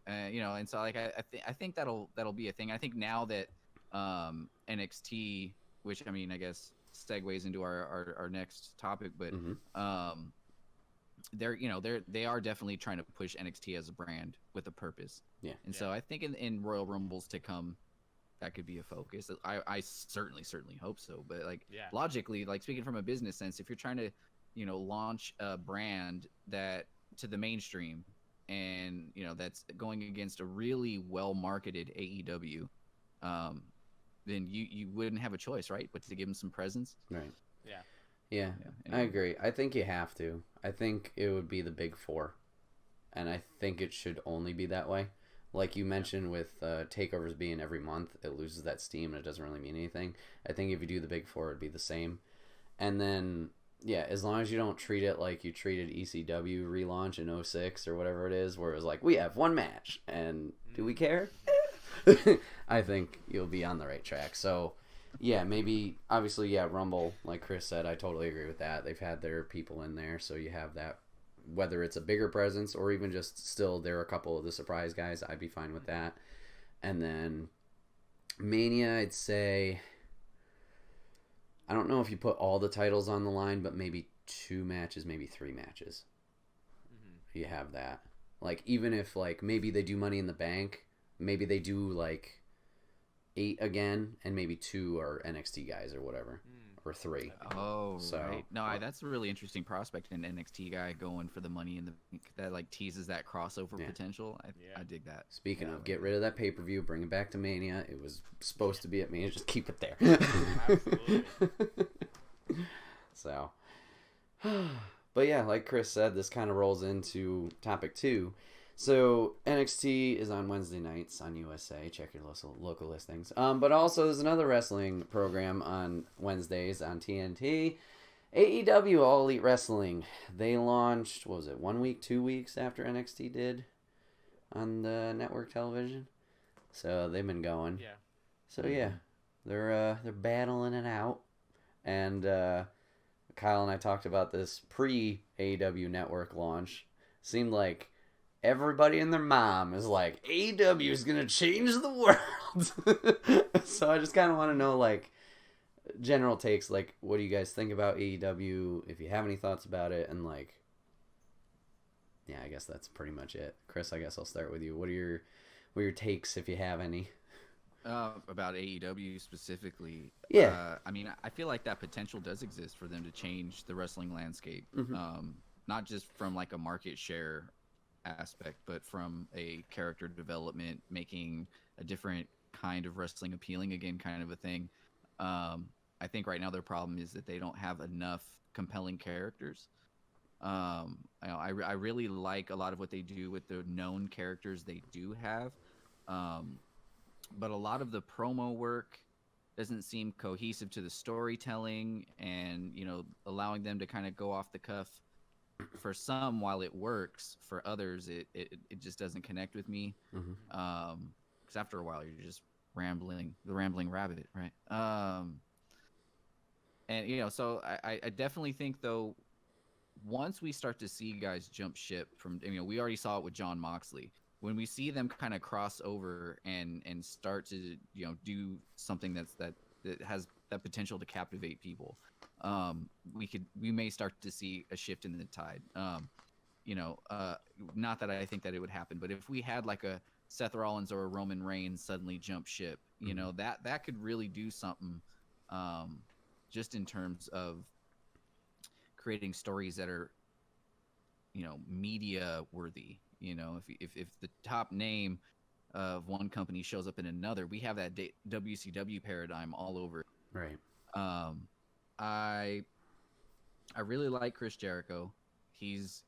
Speaker 2: And so like I think that'll be a thing. I think now that NXT, which I mean, I guess segues into our next topic, but they are definitely trying to push NXT as a brand with a purpose.
Speaker 1: Yeah.
Speaker 2: And so I think in Royal Rumbles to come, that could be a focus. I certainly hope so. But like logically, like speaking from a business sense, if you're trying to, launch a brand that to the mainstream, and that's going against a really well marketed AEW, then you wouldn't have a choice, right? But to give them some presence.
Speaker 1: Right.
Speaker 3: Yeah.
Speaker 1: Yeah, I agree. I think you have to. I think it would be the big four, and I think it should only be that way. Like you mentioned with takeovers being every month, it loses that steam and it doesn't really mean anything. I think if you do the big four, it'd be the same. And then, as long as you don't treat it like you treated ECW relaunch in 06 or whatever it is, where it was like, we have one match, and do we care? I think you'll be on the right track. So, maybe, obviously, Rumble, like Kris said, I totally agree with that. They've had their people in there, so you have that. Whether it's a bigger presence or even just still there are a couple of the surprise guys, I'd be fine with that. And then Mania, I'd say, I don't know if you put all the titles on the line, but maybe 2 matches, maybe 3 matches. You have that. Like, even if, like, maybe they do Money in the Bank, maybe they do, like, 8 again, and maybe 2 are NXT guys or whatever. Or 3.
Speaker 2: Oh,
Speaker 1: so,
Speaker 2: right. No, that's a really interesting prospect, an NXT guy going for the Money in the Bank. That like teases that crossover potential. I dig that.
Speaker 1: Speaking of, get rid of that pay-per-view, bring it back to Mania. It was supposed to be at Mania, just keep it there.
Speaker 3: Absolutely.
Speaker 1: So, but like Kris said, this kind of rolls into topic 2. So NXT is on Wednesday nights on USA. Check your local listings. But also there's another wrestling program on Wednesdays on TNT. AEW, All Elite Wrestling. They launched, what was it, 1 week, 2 weeks after NXT did on the network television. So they've been going.
Speaker 3: Yeah.
Speaker 1: So they're battling it out. And Kyle and I talked about this pre-AEW network launch. Seemed like everybody and their mom is like, AEW is going to change the world. So I just kind of want to know, like, general takes, like, what do you guys think about AEW, if you have any thoughts about it, and, like, I guess that's pretty much it. Kris, I guess I'll start with you. What are your takes, if you have any?
Speaker 2: About AEW specifically. I mean, I feel like that potential does exist for them to change the wrestling landscape. Not just from, like, a market share aspect, but from a character development, making a different kind of wrestling appealing again, kind of a thing. I think right now their problem is that they don't have enough compelling characters. I really like a lot of what they do with the known characters they do have, but a lot of the promo work doesn't seem cohesive to the storytelling, and allowing them to kind of go off the cuff. For some, while it works, for others, it just doesn't connect with me. Because after a while, you're just the rambling rabbit, right? And so I definitely think, though, once we start to see guys jump ship from, we already saw it with Jon Moxley. When we see them kind of cross over and start to do something that has that potential to captivate people, we may start to see a shift in the tide. Not that I think that it would happen, but if we had like a Seth Rollins or a Roman Reigns suddenly jump ship, that could really do something, just in terms of creating stories that are, media worthy. If the top name of one company shows up in another, we have that WCW paradigm all over.
Speaker 1: Right.
Speaker 2: I really like Chris Jericho. He's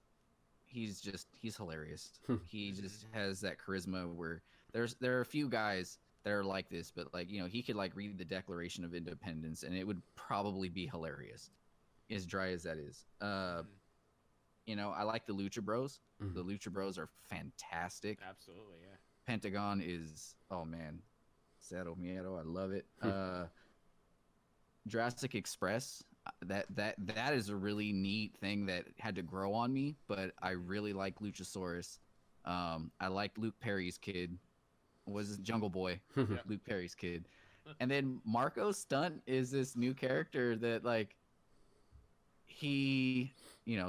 Speaker 2: hilarious. He just has that charisma where there are a few guys that are like this, but like, he could like read the Declaration of Independence and it would probably be hilarious, as dry as that is. I like the Lucha Bros. The Lucha Bros are fantastic.
Speaker 3: Absolutely, yeah.
Speaker 2: Pentagon is, oh man, Cero Miedo, I love it. Jurassic Express, that is a really neat thing that had to grow on me, but I really like Luchasaurus. I like Luke Perry's kid. Was Jungle Boy? Luke Perry's kid. And then Marco Stunt is this new character that like he,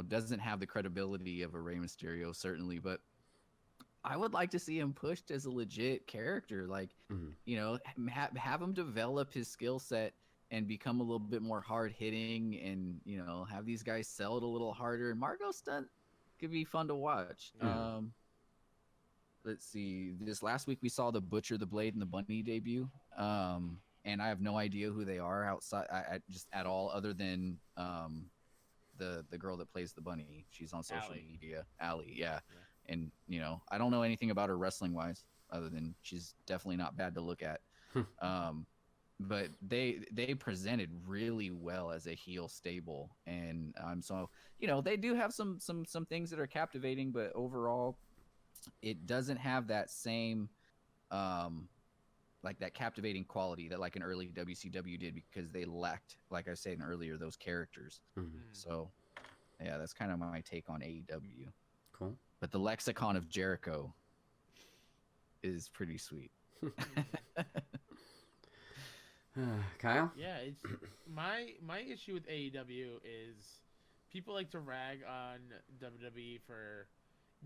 Speaker 2: doesn't have the credibility of a Rey Mysterio certainly, but I would like to see him pushed as a legit character. Like, have him develop his skill set and become a little bit more hard hitting, and have these guys sell it a little harder. And Marco Stunt could be fun to watch. Let's see. This last week we saw the Butcher, the Blade, and the Bunny debut. And I have no idea who they are outside, just at all, other than the girl that plays the bunny. She's on social media, Allie. Yeah. And I don't know anything about her wrestling wise, other than she's definitely not bad to look at. But they presented really well as a heel stable, and so they do have some things that are captivating, but overall, it doesn't have that same like that captivating quality that like an early WCW did, because they lacked, like I said earlier, those characters. So yeah, that's kind of my take on AEW.
Speaker 1: Cool.
Speaker 2: But the lexicon of Jericho is pretty sweet.
Speaker 1: Kyle?
Speaker 3: Yeah, it's my issue with AEW is people like to rag on WWE for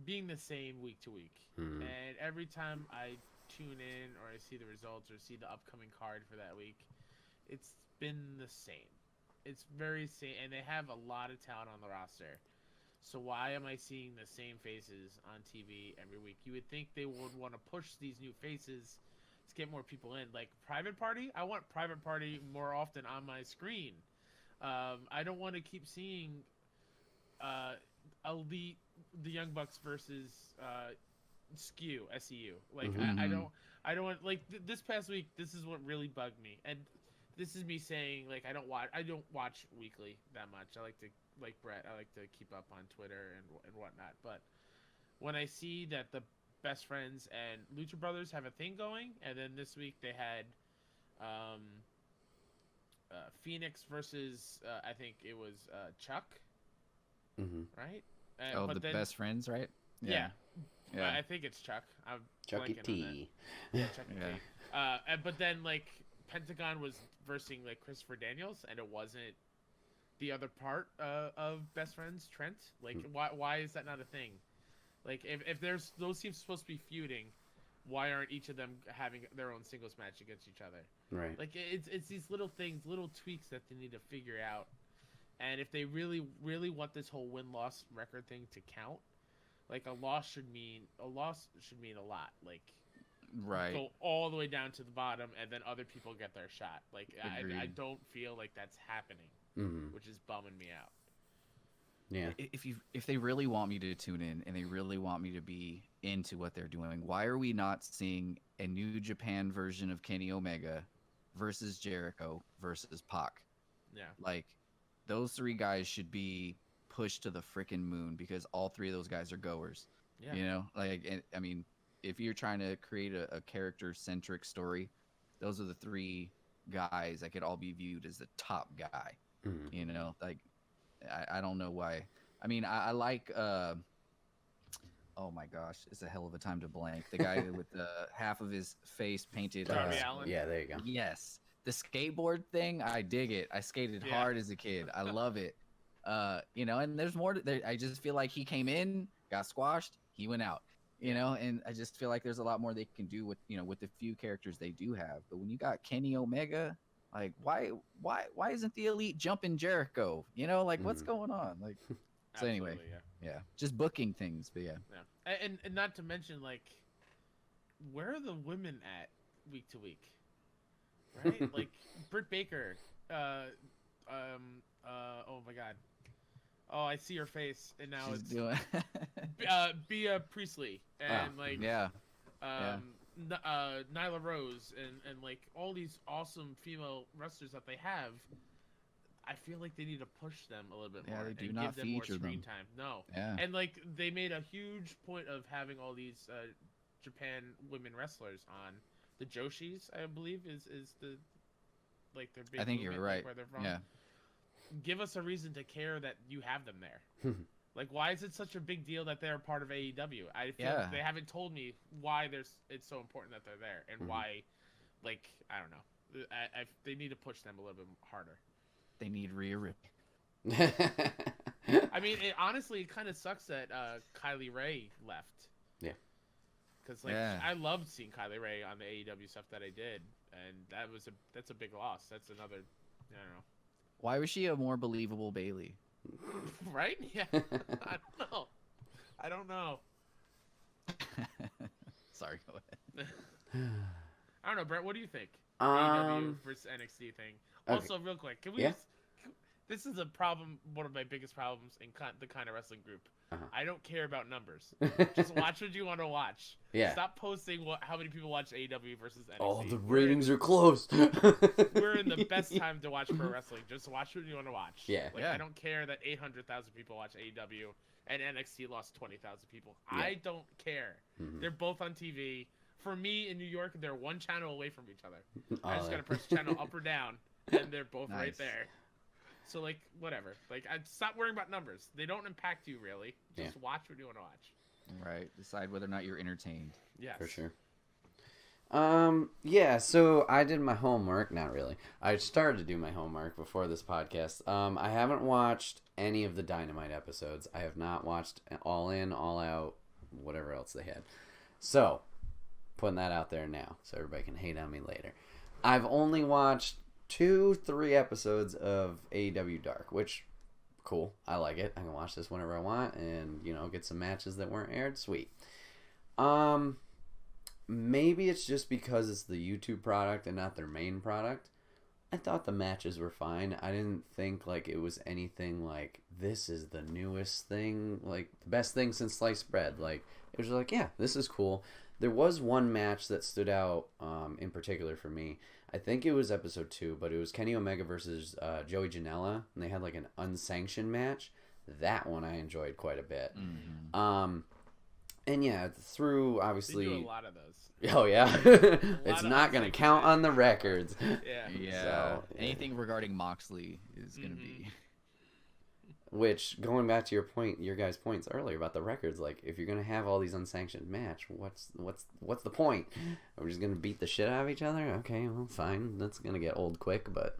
Speaker 3: being the same week to week. And every time I tune in or I see the results or see the upcoming card for that week, it's been the same. It's very same, and they have a lot of talent on the roster. So why am I seeing the same faces on TV every week? You would think they would want to push these new faces to get more people in. Like Private Party, I want Private Party more often on my screen. I don't want to keep seeing Elite, the Young Bucks versus SKU, SEU. Like I don't want, like this past week. This is what really bugged me, and this is me saying like I don't watch weekly that much. I like to, like Bret, I like to keep up on Twitter and whatnot. But when I see that the Best Friends and Lucha Brothers have a thing going, and then this week they had Phoenix versus I think it was Chuck, right?
Speaker 2: But the Best Friends, right?
Speaker 3: Yeah. I think it's Chuck. I'm
Speaker 1: Chucky T.
Speaker 3: Yeah, Chucky T. But then like Pentagon was versing like Christopher Daniels, and it wasn't the other part of Best Friends, Trent. Like, why is that not a thing? Like, if there's those teams supposed to be feuding, why aren't each of them having their own singles match against each other?
Speaker 1: Right.
Speaker 3: Like, it's these little things, little tweaks that they need to figure out. And if they really, really want this whole win-loss record thing to count, like a loss should mean a lot. Like,
Speaker 2: right,
Speaker 3: go all the way down to the bottom, and then other people get their shot. Like, I don't feel like that's happening, which is bumming me out.
Speaker 1: Yeah.
Speaker 2: If they really want me to tune in and they really want me to be into what they're doing, why are we not seeing a New Japan version of Kenny Omega versus Jericho versus Pac?
Speaker 3: Yeah.
Speaker 2: Like, those three guys should be pushed to the frickin' moon, because all three of those guys are goers. Yeah. Like, I mean, if you're trying to create a character-centric story, those are the three guys that could all be viewed as the top guy. Like, I don't know why. I mean, I like, oh my gosh, it's a hell of a time to blank. The guy with the half of his face painted.
Speaker 3: Darby Allin?
Speaker 1: Yeah, there you go.
Speaker 2: Yes. The skateboard thing, I dig it. I skated hard as a kid. I love it. And there's more I just feel like he came in, got squashed, he went out. And I just feel like there's a lot more they can do with the few characters they do have. But when you got Kenny Omega, like why isn't the Elite jumping Jericho? Like what's going on? Like, so anyway, yeah, just booking things, but yeah.
Speaker 3: And not to mention, like, where are the women at week to week? Right? Like Britt Baker, oh my God. Oh, I see her face, and now
Speaker 2: She's
Speaker 3: it's
Speaker 2: doing
Speaker 3: Bea Priestley and Nyla Rose and like all these awesome female wrestlers that they have. I feel like they need to push them a little bit more.
Speaker 2: They do
Speaker 3: and
Speaker 2: not
Speaker 3: give them more
Speaker 2: feature
Speaker 3: screen
Speaker 2: them.
Speaker 3: time. No.
Speaker 2: Yeah.
Speaker 3: And like they made a huge point of having all these Japan women wrestlers on. The Joshis, I believe, is the like their big.
Speaker 2: I think you're
Speaker 3: movement,
Speaker 2: right.
Speaker 3: like, where they're from.
Speaker 2: Yeah. Give
Speaker 3: us a reason to care that you have them there. Like, why is it such a big deal that they're part of AEW? I feel like they haven't told me why it's so important that they're there and why. Like, I don't know. they need to push them a little bit harder.
Speaker 2: They need Rhea Ripley.
Speaker 3: I mean, honestly, it kind of sucks that Kylie Ray left.
Speaker 1: Yeah.
Speaker 3: Because I loved seeing Kylie Ray on the AEW stuff that I did, and that's a big loss. That's another, I don't know.
Speaker 2: Why was she a more believable Bailey?
Speaker 3: Right? Yeah. I don't know.
Speaker 2: Sorry, go ahead.
Speaker 3: I don't know, Brett. What do you think? AEW versus NXT thing. Also, real quick, can we? This is a problem. One of my biggest problems in the kind of wrestling group. I don't care about numbers. Just watch what you want to watch.
Speaker 1: Yeah.
Speaker 3: Stop posting how many people watch AEW versus NXT.
Speaker 1: Oh, the ratings are close.
Speaker 3: We're in the best time to watch pro wrestling. Just watch what you want to watch.
Speaker 1: Yeah.
Speaker 3: I don't care that 800,000 people watch AEW and NXT lost 20,000 people.
Speaker 1: Yeah.
Speaker 3: I don't care. They're both on TV. For me in New York, they're one channel away from each other. I just gotta press the channel up or down, and they're both right there. So whatever. I stop worrying about numbers. They don't impact you really. Just watch what you want to watch.
Speaker 2: Right. Decide whether or not you're entertained.
Speaker 3: Yes.
Speaker 1: For sure. Yeah, so I did my homework. Not really. I started to do my homework before this podcast. I haven't watched any of the Dynamite episodes. I have not watched All In, All Out, whatever else they had. So, putting that out there now so everybody can hate on me later. I've only watched 2-3 episodes of AEW Dark, which, cool. I like it. I can watch this whenever I want and, get some matches that weren't aired. Sweet. Maybe it's just because it's the YouTube product and not their main product. I thought the matches were fine. I didn't think it was anything this is the newest thing, the best thing since sliced bread. It was yeah, this is cool. There was one match that stood out in particular for me. I think it was episode 2, but it was Kenny Omega versus Joey Janela, and they had an unsanctioned match. That one I enjoyed quite a bit.
Speaker 2: Mm-hmm.
Speaker 1: And yeah, through obviously.
Speaker 3: They do a lot of those.
Speaker 1: Oh yeah, it's not gonna count on the records.
Speaker 2: Yeah.
Speaker 1: So,
Speaker 2: anything regarding Moxley is gonna be.
Speaker 1: Which, going back to your guys' points earlier about the records, if you're gonna have all these unsanctioned match, what's the point? Are we just gonna beat the shit out of each other? Okay, well, fine. That's gonna get old quick, but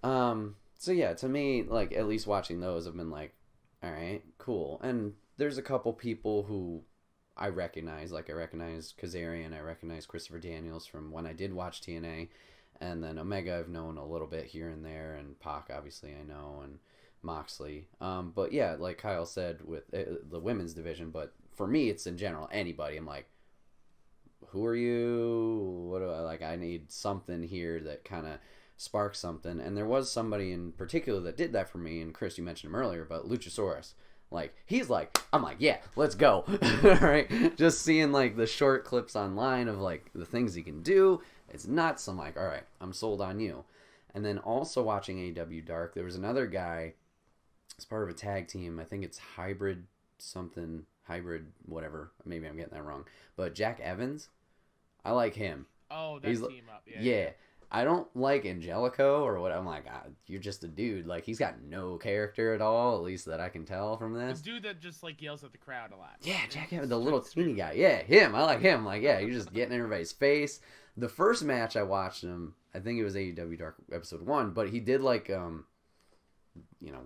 Speaker 1: so yeah, to me, at least watching those, I've been all right, cool. And there's a couple people who I recognize, I recognize Kazarian, I recognize Christopher Daniels from when I did watch TNA, and then Omega I've known a little bit here and there, and Pac obviously I know, and Moxley. But yeah, like Kyle said with the women's division, but for me it's in general, anybody. I'm who are you? What do I need something here that kind of sparks something. And there was somebody in particular that did that for me, and Chris, you mentioned him earlier, but Luchasaurus. I'm yeah, let's go. Alright, just seeing the short clips online of the things he can do, it's nuts. I'm alright, I'm sold on you. And then also watching AEW Dark, there was another guy, as part of a tag team, I think it's hybrid whatever, maybe I'm getting that wrong, but Jack Evans, I like him.
Speaker 3: Oh, that team up.
Speaker 1: Yeah. I don't like Angelico or what. I'm you're just a dude. He's got no character at all, at least that I can tell from this.
Speaker 3: The dude that just yells at the crowd a lot.
Speaker 1: Yeah, Jack Evans, the little teeny guy. Yeah, him. I like him. Yeah, you're just getting in everybody's face. The first match I watched him, I think it was AEW Dark episode 1, but he did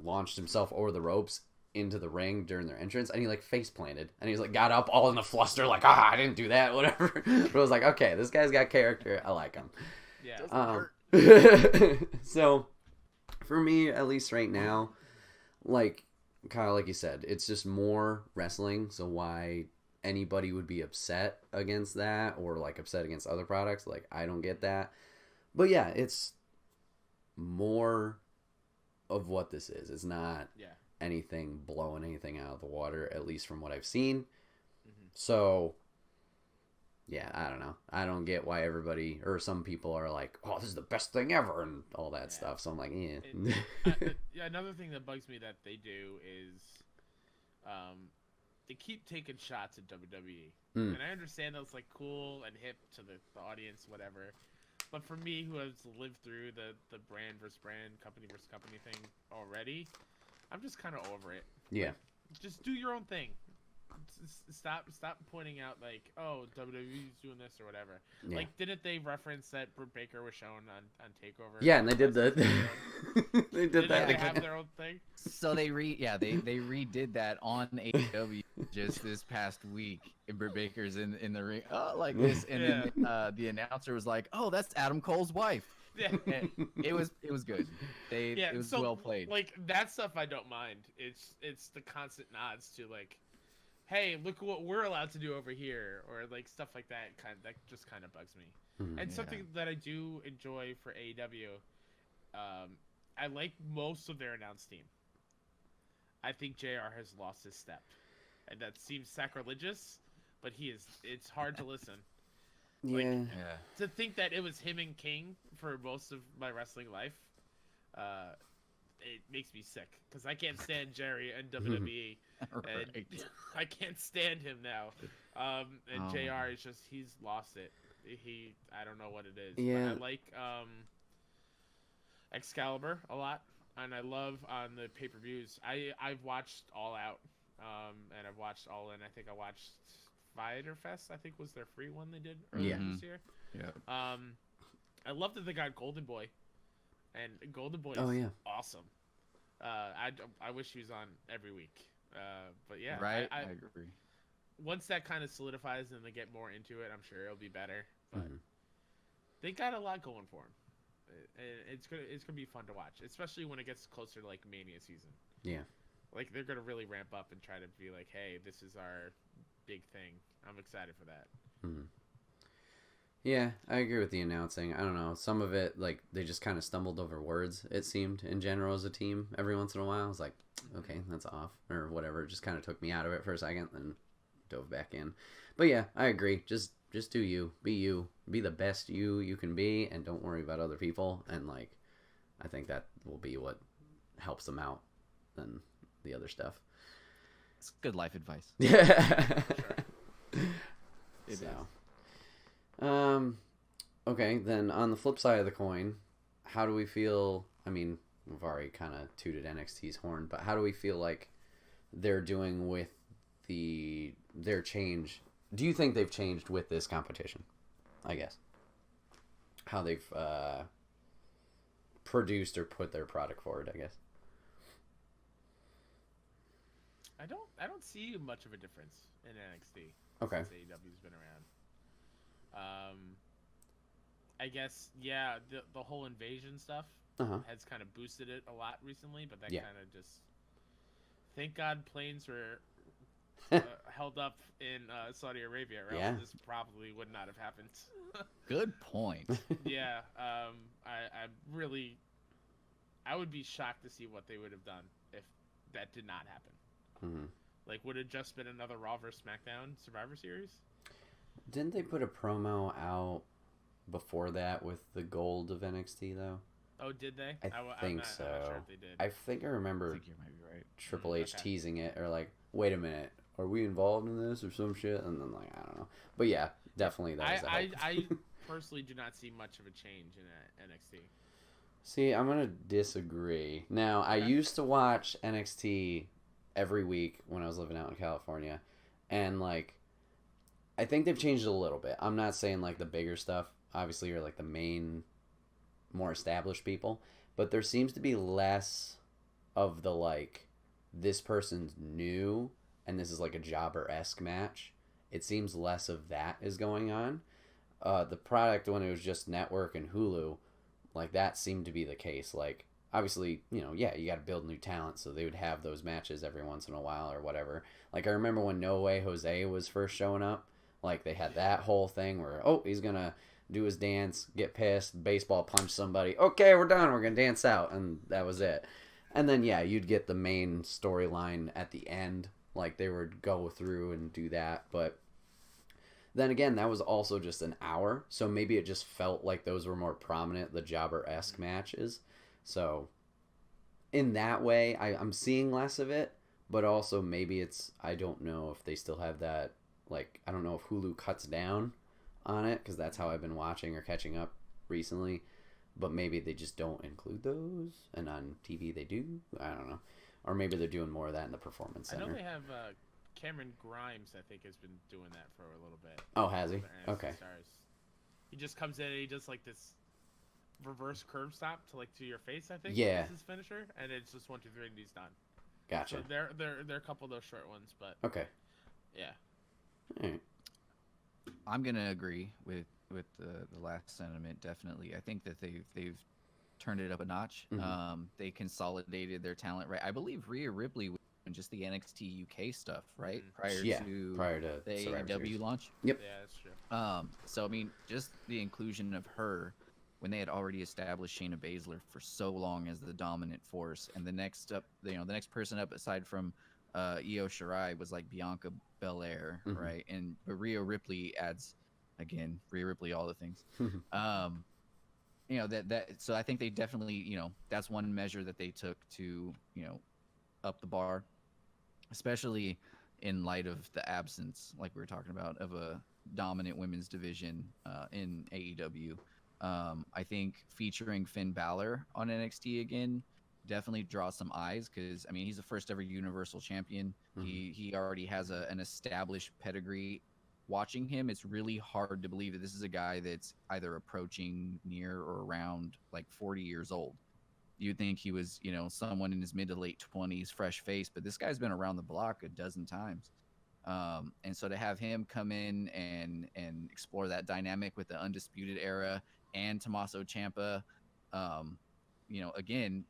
Speaker 1: launched himself over the ropes into the ring during their entrance, and he face planted, and he's got up all in a fluster, I didn't do that, whatever. But I was okay, this guy's got character. I like him.
Speaker 3: Yeah.
Speaker 1: So, for me, at least right now, Kyle, like you said, it's just more wrestling. So why anybody would be upset against that or upset against other products, I don't get that. But yeah, it's more of what this is. It's not anything blowing anything out of the water, at least from what I've seen. Mm-hmm. So. Yeah, I don't know. I don't get why everybody or some people are oh, this is the best thing ever and all that stuff. So I'm
Speaker 3: yeah. Another thing that bugs me that they do is they keep taking shots at WWE. And I understand that's cool and hip to the audience, whatever. But for me, who has lived through the brand versus brand, company versus company thing already, I'm just kind of over it.
Speaker 1: Yeah.
Speaker 3: Just do your own thing. stop pointing out like, oh, WWE's doing this or whatever.
Speaker 1: Yeah.
Speaker 3: Like, didn't they reference that Britt Baker was shown on Takeover?
Speaker 1: Yeah, and they did the they did
Speaker 3: Did
Speaker 1: that
Speaker 3: they
Speaker 1: again.
Speaker 3: have their own thing?
Speaker 2: So they redid that on AEW just this past week. And Britt Baker's in the ring, like this, and then the announcer was like, "Oh, that's Adam Cole's wife."
Speaker 3: Yeah.
Speaker 2: And it was good. It was well played.
Speaker 3: Like that stuff, I don't mind. It's the constant nods to like, hey, look what we're allowed to do over here, or like stuff like that. That just kind of bugs me. And something that I do enjoy for AEW, I like most of their announced team. I think JR has lost his step, and that seems sacrilegious, but it's hard to listen.
Speaker 1: Yeah.
Speaker 3: To think that it was him and King for most of my wrestling life, it makes me sick because I can't stand Jerry and WWE.
Speaker 2: Right.
Speaker 3: And I can't stand him now. And JR is just, he's lost it. I don't know what it is.
Speaker 1: Yeah.
Speaker 3: But I like Excalibur a lot, and I love on the pay-per-views. I've watched All Out, and I've watched All In. I think I watched Fighter Fest, I think was their free one they did earlier this year.
Speaker 2: Yeah.
Speaker 3: I love that they got Golden Boy, and Golden Boy is awesome. I wish he was on every week. But yeah,
Speaker 2: right. I agree.
Speaker 3: Once that kind of solidifies and they get more into it, I'm sure it'll be better. But they got a lot going for them. It's gonna be fun to watch, especially when it gets closer to like Mania season.
Speaker 1: Yeah.
Speaker 3: Like they're gonna really ramp up and try to be like, hey, this is our big thing. I'm excited for that.
Speaker 1: Yeah, I agree with the announcing. I don't know. Some of it, like, they just kind of stumbled over words, it seemed, in general as a team. Every once in a while, I was like, okay, that's off, or whatever. It just kind of took me out of it for a second, then dove back in. But yeah, I agree. Just do you. Be the best you can be, and don't worry about other people. And, like, I think that will be what helps them out than the other stuff.
Speaker 2: It's good life advice.
Speaker 1: Yeah.
Speaker 2: It is.
Speaker 1: Okay, then on the flip side of the coin, how do we feel? I mean, we've already kind of tooted NXT's horn, but how do we feel like they're doing with their change? Do you think they've changed with this competition? I guess how they've produced or put their product forward, I guess.
Speaker 3: I don't see much of a difference in NXT.
Speaker 1: Okay.
Speaker 3: Since AEW's been around. I guess the whole invasion stuff has kind of boosted it a lot recently, but that kind of just, thank God planes were held up in Saudi Arabia, or else this probably would not have happened.
Speaker 2: Good point.
Speaker 3: Yeah, I would be shocked to see what they would have done if that did not happen. Like, would it just been another Raw vs. SmackDown Survivor Series?
Speaker 1: Didn't they put a promo out before that with the gold of NXT, though?
Speaker 3: Oh, did they?
Speaker 1: I think so.
Speaker 3: I'm not sure if they did.
Speaker 1: I think I remember
Speaker 2: I think you might be right.
Speaker 1: Triple H teasing it, or like, wait a minute, are we involved in this or some shit? And then, like, I don't know. But yeah, definitely that was
Speaker 3: I personally do not see much of a change in NXT.
Speaker 1: See, I'm going to disagree. Now, I used to watch NXT every week when I was living out in California, and, like, I think they've changed it a little bit. I'm not saying, like, the bigger stuff. Obviously, you're, like, the main, more established people. But there seems to be less of the, like, this person's new, and this is, like, a jobber-esque match. It seems less of that is going on. The product, when it was just Network and Hulu, like, that seemed to be the case. Like, obviously, you know, you got to build new talent, so they would have those matches every once in a while or whatever. Like, I remember when No Way Jose was first showing up, like, they had that whole thing where, he's going to do his dance, get pissed, baseball punch somebody. Okay, we're done. We're going to dance out. And that was it. And then, you'd get the main storyline at the end. Like, they would go through and do that. But then again, that was also just an hour. So maybe it just felt like those were more prominent, the jobber-esque matches. So in that way, I'm seeing less of it. But also maybe I don't know if they still have that. Like, I don't know if Hulu cuts down on it, because that's how I've been watching or catching up recently. But maybe they just don't include those, and on TV they do. I don't know. Or maybe they're doing more of that in the Performance Center.
Speaker 3: I know they have Cameron Grimes, I think, has been doing that for a little bit.
Speaker 1: Oh, has he?
Speaker 3: For NXT
Speaker 1: Okay.
Speaker 3: Stars. He just comes in and he does like this reverse curve stop to your face, I think.
Speaker 1: Yeah.
Speaker 3: Is his finisher, and it's just 1, 2, 3, and he's done.
Speaker 1: Gotcha.
Speaker 3: So they're a couple of those short ones, but
Speaker 1: Okay.
Speaker 3: yeah.
Speaker 1: All right.
Speaker 2: I'm gonna agree with the last sentiment. Definitely, I think that they've turned it up a notch.
Speaker 1: Mm-hmm.
Speaker 2: They consolidated their talent. Right, I believe Rhea Ripley was doing just the NXT UK stuff, right?
Speaker 1: Mm-hmm. Prior to
Speaker 2: the AEW launch.
Speaker 1: Yep.
Speaker 3: Yeah, that's true.
Speaker 2: So I mean, just the inclusion of her when they had already established Shayna Baszler for so long as the dominant force, and the next person up aside from Io Shirai was like Bianca Belair,
Speaker 1: Mm-hmm.
Speaker 2: right? But Rhea Ripley adds, again, Rhea Ripley, all the things. So I think they definitely, that's one measure that they took to, up the bar, especially in light of the absence, like we were talking about, of a dominant women's division in AEW. I think featuring Finn Balor on NXT again definitely draws some eyes because, I mean, he's the first ever Universal Champion.
Speaker 1: Mm-hmm.
Speaker 2: He already has an established pedigree. Watching him, it's really hard to believe that this is a guy that's either approaching near or around like 40 years old. You'd think he was, someone in his mid to late 20s, fresh face, but this guy's been around the block a dozen times. And so to have him come in and explore that dynamic with the Undisputed Era and Tommaso Ciampa, again,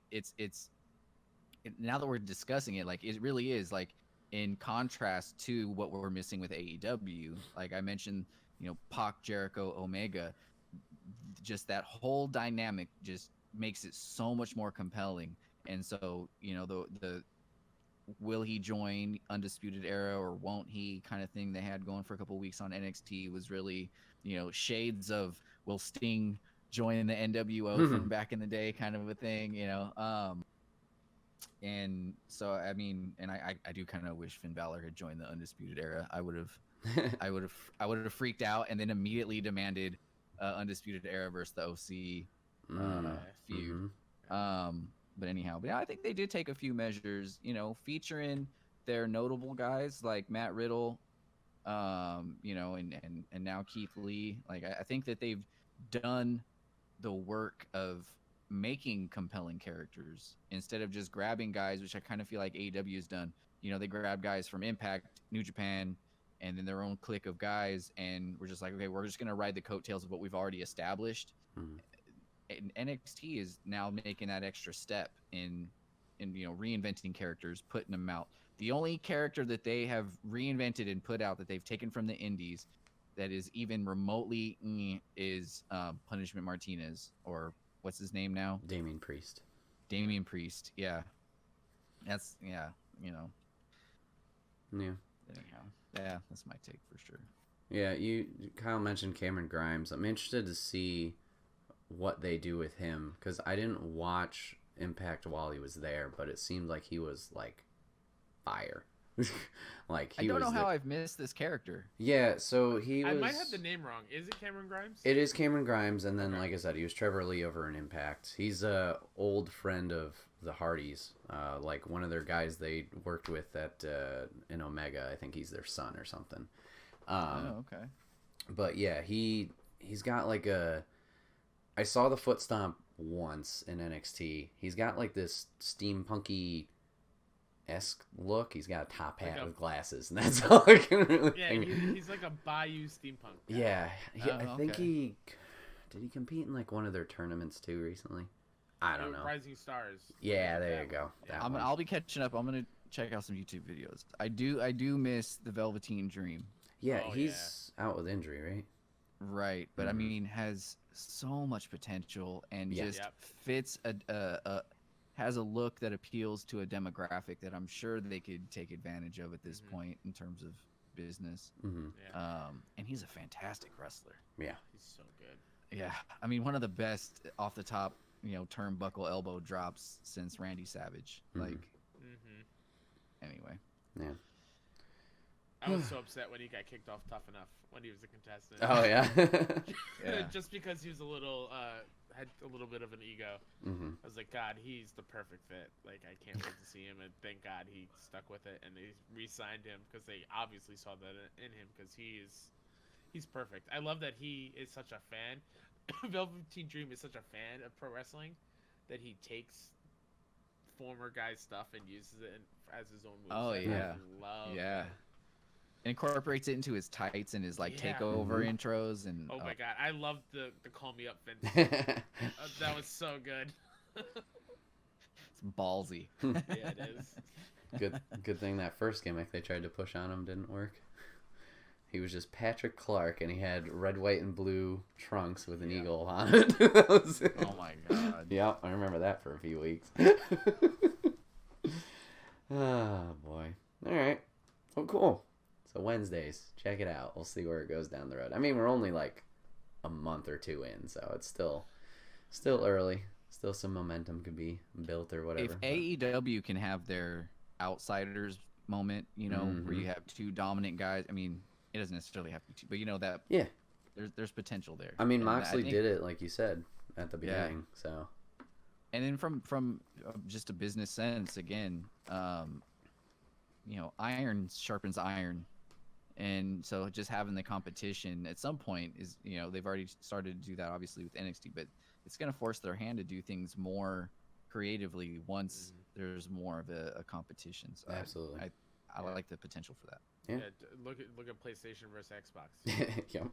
Speaker 2: now that we're discussing it, like it really is like in contrast to what we're missing with AEW. Like I mentioned, Pac, Jericho, Omega, just that whole dynamic just makes it so much more compelling. And so, the will he join Undisputed Era or won't he kind of thing they had going for a couple of weeks on NXT was really, shades of will Sting join the NWO from back in the day kind of a thing, and so, I mean, and I do kind of wish Finn Balor had joined the Undisputed Era. I would have freaked out and then immediately demanded Undisputed Era versus the OC feud.
Speaker 1: Mm-hmm.
Speaker 2: But anyhow, I think they did take a few measures, featuring their notable guys like Matt Riddle, and now Keith Lee. Like I think that they've done the work of making compelling characters instead of just grabbing guys, which I kind of feel like AEW has done. They grab guys from Impact, New Japan, and then their own clique of guys, and we're just like, okay, we're just gonna ride the coattails of what we've already established.
Speaker 1: Mm-hmm.
Speaker 2: And NXT is now making that extra step in reinventing characters, putting them out. The only character that they have reinvented and put out that they've taken from the indies that is even remotely is Punishment Martinez, or what's his name now?
Speaker 1: Damian Priest.
Speaker 2: Yeah. That's
Speaker 1: Yeah.
Speaker 2: Anyhow, yeah, that's my take for sure.
Speaker 1: Yeah, Kyle mentioned Cameron Grimes. I'm interested to see what they do with him because I didn't watch Impact while he was there, but it seemed like he was like fire. Like
Speaker 2: I don't know how I've missed this character.
Speaker 1: Yeah, so he was.
Speaker 3: I might have the name wrong. Is it Cameron Grimes?
Speaker 1: It is Cameron Grimes, and then like I said, he was Trevor Lee over in Impact. He's a old friend of the Hardys, like one of their guys they worked with at in Omega. I think he's their son or something.
Speaker 2: Okay. But
Speaker 1: yeah, he's got like a. I saw the foot stomp once in NXT. He's got like this steampunky esque look. He's got a top hat with glasses, and that's all I can really think.
Speaker 3: He's like a Bayou steampunk guy.
Speaker 1: Yeah, I think he compete in like one of their tournaments too recently. I don't know.
Speaker 3: Rising Stars.
Speaker 1: Yeah, there you go.
Speaker 2: I'll be catching up. I'm gonna check out some YouTube videos. I do miss the Velveteen Dream.
Speaker 1: Yeah, he's out with injury, right?
Speaker 2: Right, but I mean, has so much potential and just fits has a look that appeals to a demographic that I'm sure they could take advantage of at this point in terms of business.
Speaker 1: Mm-hmm.
Speaker 2: And he's a fantastic wrestler.
Speaker 1: Yeah,
Speaker 3: he's so good.
Speaker 2: Yeah, I mean, one of the best off the top, turnbuckle elbow drops since Randy Savage.
Speaker 1: Mm-hmm.
Speaker 2: Like, anyway.
Speaker 1: Yeah.
Speaker 3: I was so upset when he got kicked off Tough Enough when he was a contestant.
Speaker 1: Oh yeah.
Speaker 2: Yeah.
Speaker 3: Just because he was a little had a little bit of an ego.
Speaker 1: Mm-hmm.
Speaker 3: I was like, God, he's the perfect fit. Like, I can't wait to see him, and thank God he stuck with it, and they re-signed him because they obviously saw that in him because he's perfect. I love that he is such a fan. Velveteen Dream is such a fan of pro wrestling that he takes former guys' stuff and uses it as his own moveset.
Speaker 2: Oh, yeah.
Speaker 3: I love
Speaker 2: Yeah.
Speaker 3: that.
Speaker 2: Incorporates it into his tights and his like
Speaker 3: Yeah.
Speaker 2: takeover intros and
Speaker 3: Oh my God, I love the call me up fence. That was so good.
Speaker 2: it's ballsy.
Speaker 3: Yeah, it is.
Speaker 1: Good thing that first gimmick they tried to push on him didn't work. He was just Patrick Clark, and he had red, white, and blue trunks with an eagle on it. That was it.
Speaker 2: Oh my God.
Speaker 1: Yeah, I remember that for a few weeks. Oh boy. All right. Well, cool. So Wednesdays, check it out. We'll see where it goes down the road. I mean, we're only like a month or two in, so it's still early. Still some momentum could be built or whatever.
Speaker 2: If AEW can have their outsiders moment, you know, where you have two dominant guys. I mean, it doesn't necessarily have to be two, but you know that.
Speaker 1: Yeah.
Speaker 2: There's potential there.
Speaker 1: I mean,
Speaker 2: And
Speaker 1: Moxley
Speaker 2: think-
Speaker 1: did it like you said at the beginning. So.
Speaker 2: And then from just a business sense, again, you know, iron sharpens iron. And so just having the competition at some point is, you know, they've already started to do that obviously with NXT, but it's going to force their hand to do things more creatively once there's more of a competition. So
Speaker 1: Absolutely.
Speaker 2: I like the potential for that.
Speaker 1: Yeah.
Speaker 3: Look at PlayStation versus Xbox.
Speaker 1: Yep.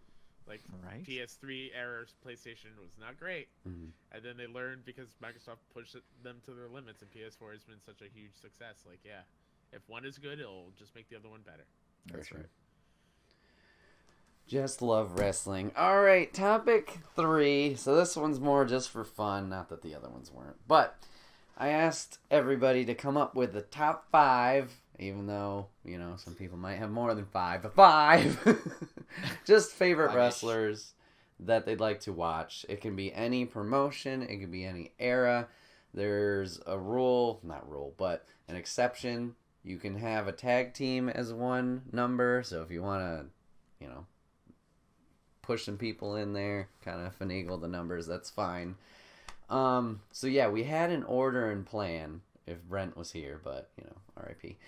Speaker 3: Like
Speaker 2: Right.
Speaker 3: PS3 era PlayStation was not great,
Speaker 1: Mhm.
Speaker 3: and then they learned because Microsoft pushed them to their limits, and PS4 has been such a huge success. Like, yeah, if one is good, it'll just make the other one better.
Speaker 1: For
Speaker 2: That's
Speaker 1: sure.
Speaker 2: right.
Speaker 1: Just love wrestling. All right, topic 3. So this one's more just for fun, not that the other ones weren't. But I asked everybody to come up with the top 5, even though, you know, some people might have more than 5, but 5. Just favorite
Speaker 2: Five-ish.
Speaker 1: wrestlers that they'd like to watch. It can be any promotion, it can be any era. There's a but an exception. You can have a tag team as one number, so if you want to, you know, push some people in there, kind of finagle the numbers, that's fine. So yeah, we had an order and plan if Brent was here, but, you know, RIP.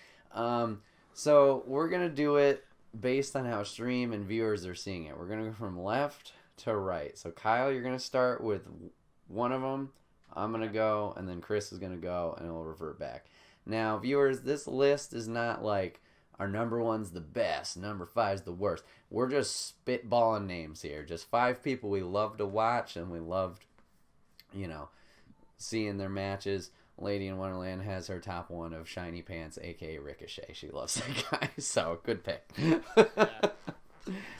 Speaker 1: So we're going to do it based on how stream and viewers are seeing it. We're going to go from left to right. So Kyle, you're going to start with one of them. I'm going to go, and then Kris is going to go, and we'll revert back. Now, viewers, this list is not like our number 1's the best, number 5's the worst. We're just spitballing names here. Just 5 people we love to watch, and we loved, you know, seeing their matches. Lady in Wonderland has her top 1 of Shiny Pants, a.k.a. Ricochet. She loves that guy, so good pick.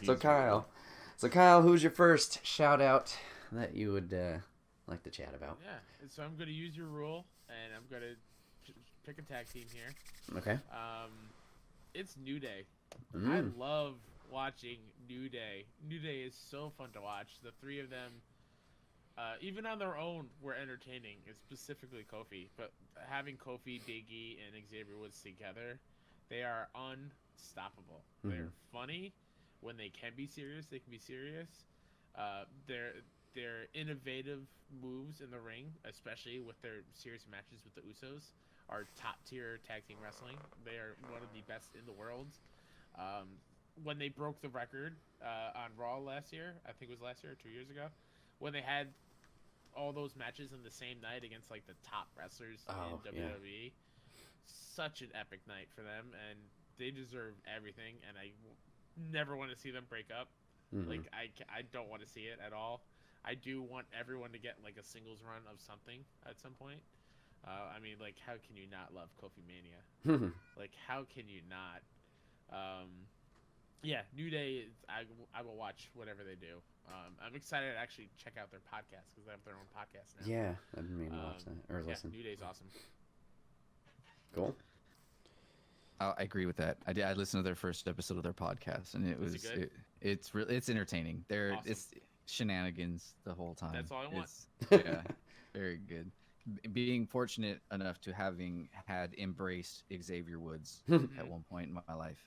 Speaker 1: So Kyle, who's your first shout-out that you would like to chat about?
Speaker 3: Yeah, and so I'm going to use your rule, and I'm going to pick a tag team here.
Speaker 1: Okay.
Speaker 3: It's New Day. I love watching New Day. New Day is so fun to watch. The 3 of them, even on their own, were entertaining. Specifically Kofi, but having Kofi, Big E, and Xavier Woods together, they are unstoppable. They're funny when they can be serious. They can be serious. Their innovative moves in the ring, especially with their serious matches with the Usos, are top tier tag team wrestling. They are one of the best in the world. When they broke the record on Raw last year, I think it was last year or 2 years ago, when they had all those matches in the same night against like the top wrestlers in WWE, such an epic night for them, and they deserve everything. And I never want to see them break up. Like I don't want to see it at all. I do want everyone to get like a singles run of something at some point. I mean, like, how can you not love Kofi Mania? Like, how can you not? Yeah, New Day, I will watch whatever they do. I'm excited to actually check out their podcast because they have their own podcast now.
Speaker 1: Yeah, I didn't mean to watch that or listen.
Speaker 3: New Day's awesome.
Speaker 1: Cool.
Speaker 2: I agree with that. I listened to their first episode of their podcast, and it was it's entertaining.
Speaker 3: Awesome.
Speaker 2: It's shenanigans the whole time.
Speaker 3: That's all I want.
Speaker 2: Yeah, very good. Being fortunate enough to having had embraced Xavier Woods at one point in my life,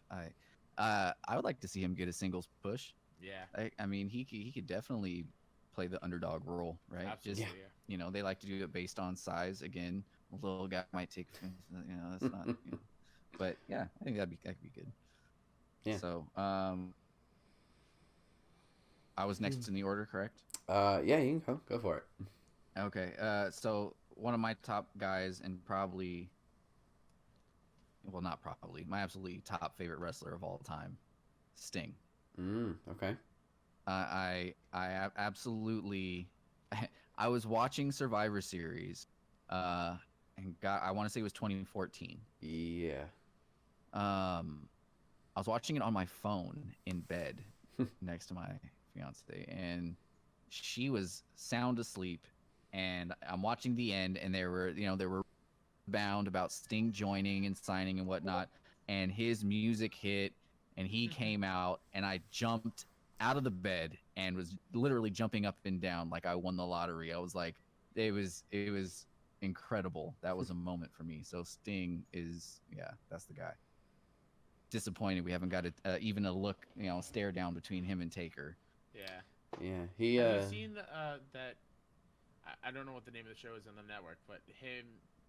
Speaker 2: I would like to see him get a singles push.
Speaker 3: Yeah.
Speaker 2: I mean, he could definitely play the underdog role, right?
Speaker 3: Absolutely.
Speaker 2: Just
Speaker 3: Yeah.
Speaker 2: they like to do it based on size. Again, a little guy might take, that's not. But yeah, I think that could be good.
Speaker 1: Yeah.
Speaker 2: So, I was next in the order, correct?
Speaker 1: Yeah, you can go for it.
Speaker 2: Okay. So one of my top guys, and probably, well, not probably, my absolutely top favorite wrestler of all time, Sting.
Speaker 1: Okay.
Speaker 2: Absolutely. I was watching Survivor Series, and I want to say it was 2014.
Speaker 1: Yeah.
Speaker 2: I was watching it on my phone in bed next to my fiance, and she was sound asleep. And I'm watching the end, and there were bound about Sting joining and signing and whatnot, and his music hit, and he came out, and I jumped out of the bed and was literally jumping up and down like I won the lottery. I was like, it was incredible. That was a moment for me. So Sting that's the guy. Disappointed we haven't got even a look, stare down between him and Taker.
Speaker 3: Yeah.
Speaker 1: Yeah. He.
Speaker 3: Have you seen that? I don't know what the name of the show is on the network, but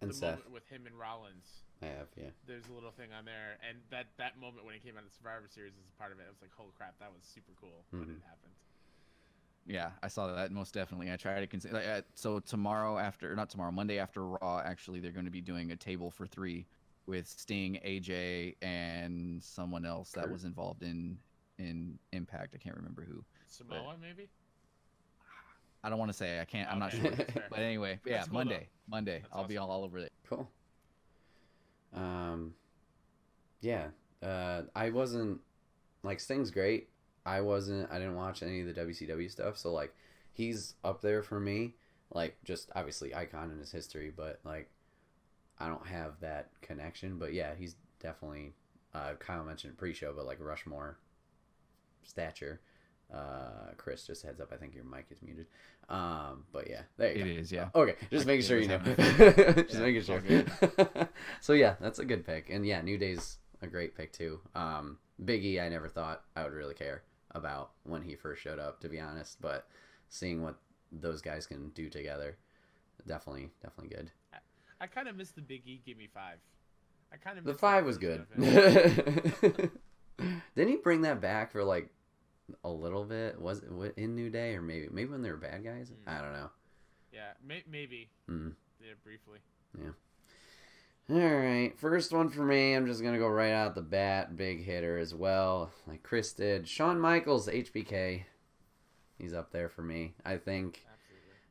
Speaker 1: And
Speaker 3: the
Speaker 1: Seth.
Speaker 3: moment with him and Rollins.
Speaker 1: I have. Yeah.
Speaker 3: There's a little thing on there, and that moment when he came out of the Survivor Series is part of it. I was like, holy crap, that was super cool when it happened.
Speaker 2: Yeah, I saw that most definitely. I try to consider. So Monday after Raw, actually, they're going to be doing a table for 3 with Sting, AJ, and someone else that was involved in Impact. I can't remember who.
Speaker 3: Samoa, maybe.
Speaker 2: I don't want to say. I can't. I'm not sure. But anyway, yeah,
Speaker 3: That's cool,
Speaker 2: Monday.
Speaker 3: That's
Speaker 2: I'll be all over it.
Speaker 1: Cool. Yeah. I wasn't like Sting's great. I didn't watch any of the WCW stuff, so like he's up there for me. Like just obviously icon in his history, but like I don't have that connection. But yeah, he's definitely Kyle mentioned pre-show, but like Rushmore stature. Chris, just heads up, I think your mic is muted. But yeah, there you go.
Speaker 2: It is, yeah.
Speaker 1: Okay, just making sure you know. Just making sure. So yeah, that's a good pick. And yeah, New Day's a great pick too. Big E, I never thought I would really care about when he first showed up, to be honest. But seeing what those guys can do together, definitely good.
Speaker 3: I kind of missed the Big E. Give me 5. I kind of
Speaker 1: The 5 was good. Didn't he bring that back for like a little bit? Was it in New Day, or maybe when they were bad guys? I don't know.
Speaker 3: Yeah, maybe. Yeah, briefly.
Speaker 1: Yeah. All right, first one for me. I'm just gonna go right out the bat. Big hitter as well, like Chris did. Shawn Michaels, HBK. He's up there for me. I think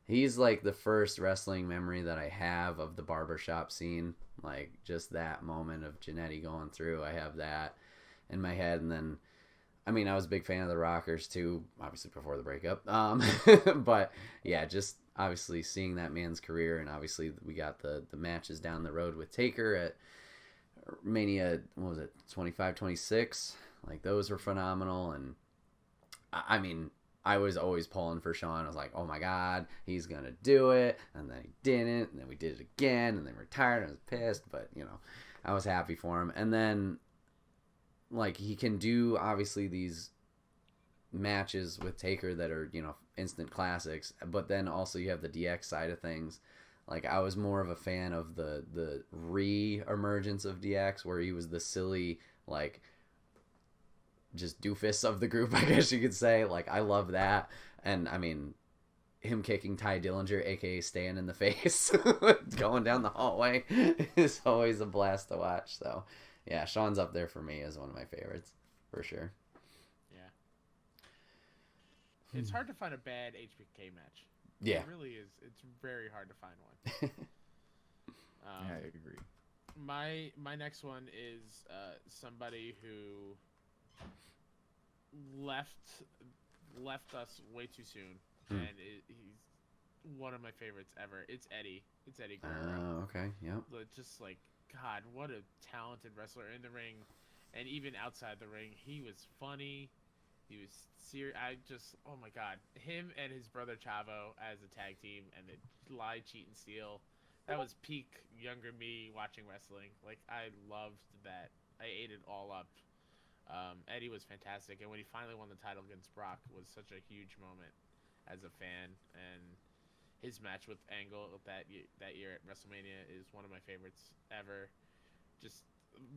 Speaker 1: he's like the first wrestling memory that I have of the barbershop scene. Like just that moment of Jannetty going through. I have that in my head, and then I mean, I was a big fan of the Rockers too, obviously before the breakup. But yeah, just obviously seeing that man's career, and obviously we got the matches down the road with Taker at Mania, what was it, 25, 26? Like those were phenomenal, and I mean, I was always pulling for Shawn. I was like, oh my God, he's going to do it, and then he didn't, and then we did it again, and then retired, and I was pissed, but I was happy for him. And then like he can do obviously these matches with Taker that are instant classics, but then also you have the DX side of things. Like I was more of a fan of the re-emergence of DX, where he was the silly like just doofus of the group, I guess you could say. Like I love that, and I mean him kicking Ty Dillinger, aka Stan, in the face going down the hallway is always a blast to watch. So yeah, Shawn's up there for me as one of my favorites, for sure.
Speaker 3: Yeah. It's hard to find a bad HBK match.
Speaker 1: Yeah.
Speaker 3: It really is. It's very hard to find one.
Speaker 2: Yeah, I agree.
Speaker 3: My next one is somebody who left us way too soon, and he's one of my favorites ever. It's Eddie. It's Eddie Guerrero.
Speaker 1: Oh, okay. Yep.
Speaker 3: Just like, God, what a talented wrestler in the ring, and even outside the ring, he was funny. He was serious. Oh my God, him and his brother Chavo as a tag team, and the lie, cheat, and steal. That was peak younger me watching wrestling. Like I loved that. I ate it all up. Eddie was fantastic, and when he finally won the title against Brock, was such a huge moment as a fan. And his match with Angle that year at WrestleMania is one of my favorites ever. Just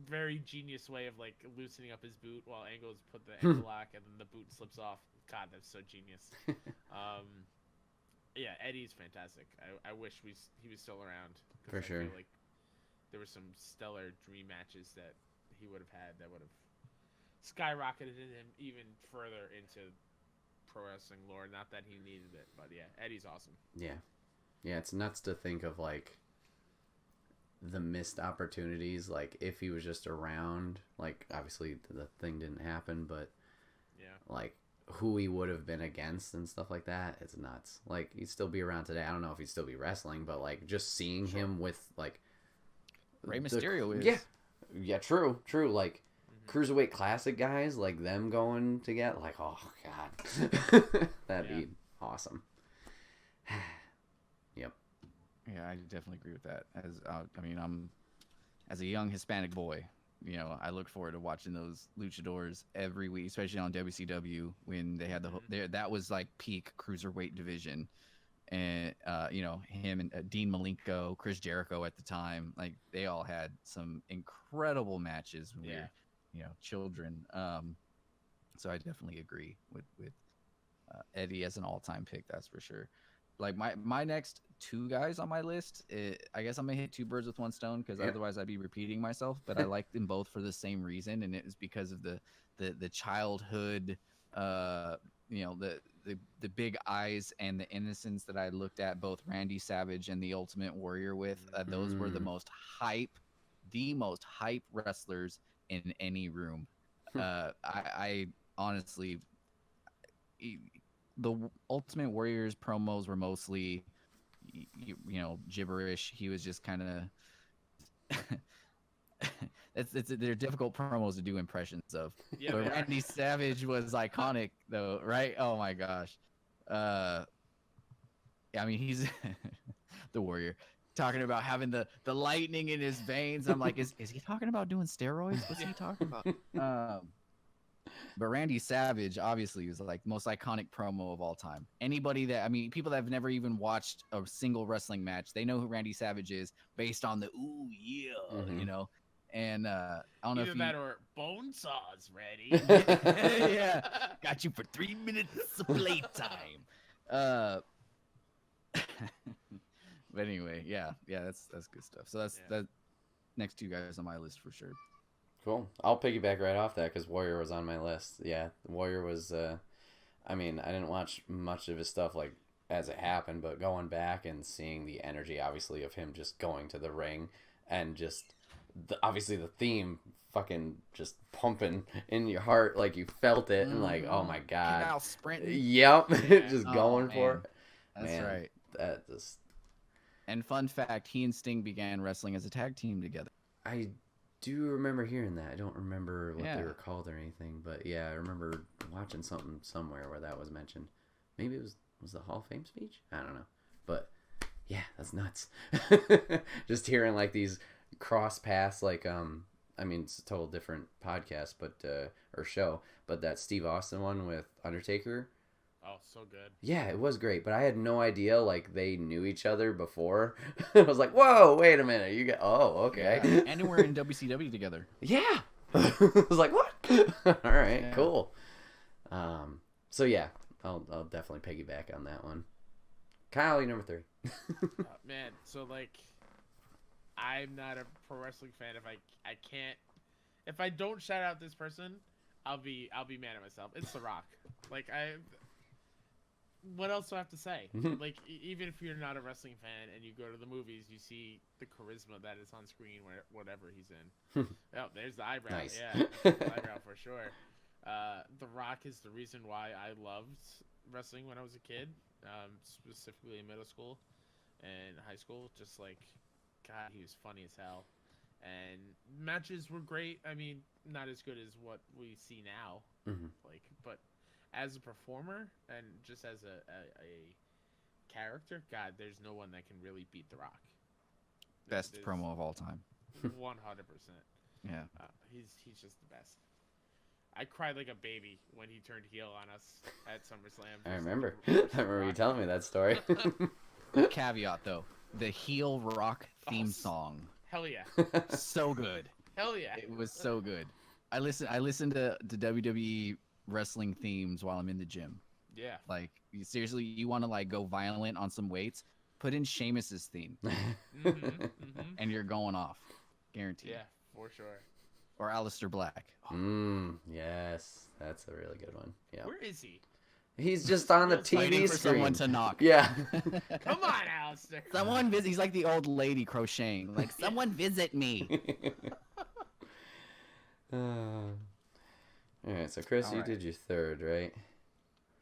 Speaker 3: very genius way of like loosening up his boot while Angle's put the ankle lock and then the boot slips off. God, that's so genius. Yeah, Eddie's fantastic. I wish he was still around.
Speaker 1: For sure.
Speaker 3: I feel like there were some stellar dream matches that he would have had that would have skyrocketed him even further into pro wrestling lore. Not that he needed it, but yeah, Eddie's awesome.
Speaker 1: Yeah. Yeah, it's nuts to think of, like, the missed opportunities. Like, if he was just around, like, obviously the thing didn't happen, but,
Speaker 3: yeah,
Speaker 1: like, who he would have been against and stuff like that, it's nuts. Like, he'd still be around today. I don't know if he'd still be wrestling, but, like, just seeing him with, like...
Speaker 2: Rey Mysterio is.
Speaker 1: Yeah. Yeah, true. Like, Cruiserweight Classic guys, like, them going together, like, oh, God. That'd be awesome. Yep.
Speaker 2: Yeah, I definitely agree with that. I'm as a young Hispanic boy, you know, I look forward to watching those luchadors every week, especially on WCW when they had that was like peak cruiserweight division, and you know, him and Dean Malenko, Chris Jericho at the time, like they all had some incredible matches when we were, you know, children. So I definitely agree with Eddie as an all-time pick, that's for sure. Like my next two guys on my list, I guess I'm gonna hit two birds with one stone because otherwise I'd be repeating myself. But I like them both for the same reason, and it was because of the childhood, you know, the big eyes and the innocence that I looked at both Randy Savage and the Ultimate Warrior with. Those were the most hype wrestlers in any room. I honestly. The Ultimate Warrior's promos were mostly, you know, gibberish. He was just kind of. They're difficult promos to do impressions of. Yeah, but Randy Savage was iconic, though, right? Oh my gosh. I mean, he's the Warrior talking about having the lightning in his veins. I'm like, is he talking about doing steroids? What's he talking about? But Randy Savage obviously was like the most iconic promo of all time. Anybody that, I mean, people that have never even watched a single wrestling match, they know who Randy Savage is based on the ooh yeah, you know. And I don't know if
Speaker 3: that or bone saws ready.
Speaker 2: Yeah, got you for 3 minutes of playtime. But anyway, yeah, that's good stuff. So that's that next two guys on my list for sure.
Speaker 1: Cool. I'll piggyback right off that because Warrior was on my list. Yeah, Warrior was. I mean, I didn't watch much of his stuff like as it happened, but going back and seeing the energy, obviously, of him just going to the ring and just obviously the theme fucking just pumping in your heart, like you felt it, and like, oh my god,
Speaker 2: Canal sprinting.
Speaker 1: Yep, just going for it.
Speaker 2: That's right.
Speaker 1: That just.
Speaker 2: And fun fact, he and Sting began wrestling as a tag team together.
Speaker 1: I do remember hearing that. I don't remember what they were called or anything, but yeah, I remember watching something somewhere where that was mentioned. Maybe it was the Hall of Fame speech? I don't know. But yeah, that's nuts. Just hearing like these cross paths, like I mean, it's a total different podcast, but or show, but that Steve Austin one with Undertaker.
Speaker 3: Oh, so good.
Speaker 1: Yeah, it was great, but I had no idea like they knew each other before. I was like, "Whoa, wait a minute! You got okay."
Speaker 2: Yeah. And we're in WCW together.
Speaker 1: Yeah, I was like, "What?" All right, cool. So yeah, I'll definitely piggyback on that one. Kyle, you number 3.
Speaker 3: Man, so like, I'm not a pro wrestling fan if I don't shout out this person, I'll be mad at myself. It's The Rock. Like what else do I have to say? Like, even if you're not a wrestling fan and you go to the movies, you see the charisma that is on screen whatever he's in. Oh, there's the eyebrow.
Speaker 1: Nice.
Speaker 3: Yeah, the eyebrow for sure. The Rock is the reason why I loved wrestling when I was a kid, specifically in middle school and high school. Just like, God, he was funny as hell. And matches were great. I mean, not as good as what we see now. Like, but as a performer and just as a character, God, there's no one that can really beat The Rock.
Speaker 2: Best promo of all time.
Speaker 3: 100%.
Speaker 2: Yeah.
Speaker 3: He's just the best. I cried like a baby when he turned heel on us at SummerSlam.
Speaker 1: I remember. I remember you telling me that story.
Speaker 2: Caveat though, the heel rock theme song,
Speaker 3: Hell yeah.
Speaker 2: so good.
Speaker 3: Hell yeah.
Speaker 2: It was so good. I listen to WWE wrestling themes while I'm in the gym.
Speaker 3: Yeah.
Speaker 2: Like seriously, you want to like go violent on some weights? Put in Sheamus's theme, and you're going off, guaranteed.
Speaker 3: Yeah, for sure.
Speaker 2: Or Aleister Black.
Speaker 1: Yes, that's a really good one. Yeah.
Speaker 3: Where is he?
Speaker 1: He's just on the TV
Speaker 2: Waiting for
Speaker 1: screen.
Speaker 2: someone to knock.
Speaker 1: Yeah.
Speaker 3: Come on, Alistair.
Speaker 2: Someone visit. He's like the old lady crocheting. Like, someone visit me.
Speaker 1: All right, so Chris, you did your third, right?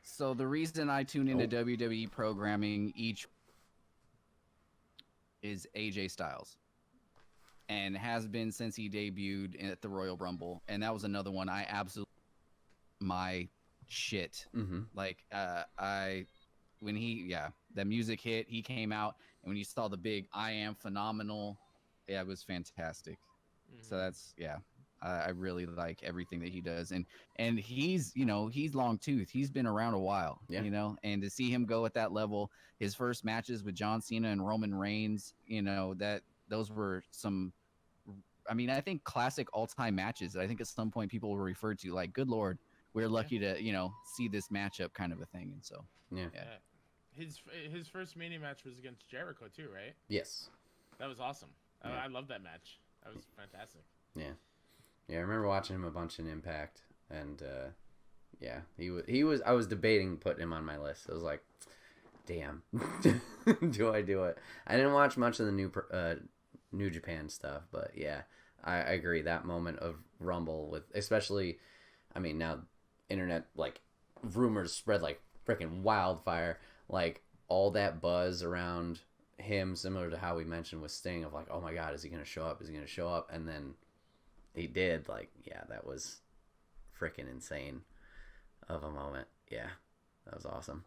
Speaker 2: So the reason I tune into WWE programming each is AJ Styles, and has been since he debuted at the Royal Rumble, and that was another one I absolutely my shit. Like when the music hit, he came out, and when you saw the big "I am phenomenal," yeah, it was fantastic. So that's I really like everything that he does, and he's he's long tooth. He's been around a while, and to see him go at that level, his first matches with John Cena and Roman Reigns, that those were some, I mean, I think classic all-time matches that I think at some point people will refer to like, good Lord, we're lucky to see this matchup kind of a thing. And so yeah.
Speaker 3: His first Mania match was against Jericho too, right?
Speaker 1: Yes.
Speaker 3: That was awesome.
Speaker 1: Yeah.
Speaker 3: I love that match. That was fantastic.
Speaker 1: Yeah, I remember watching him a bunch in Impact, and he was. I was debating putting him on my list. I was like, damn, do I do it? I didn't watch much of the New Japan stuff, but yeah, I agree. That moment of Rumble with, especially, I mean, now internet like rumors spread like freaking wildfire, like all that buzz around him, similar to how we mentioned with Sting, of like, oh my God, is he gonna show up? Is he gonna show up? And then he did. Like, yeah, that was freaking insane of a moment. Yeah, that was awesome.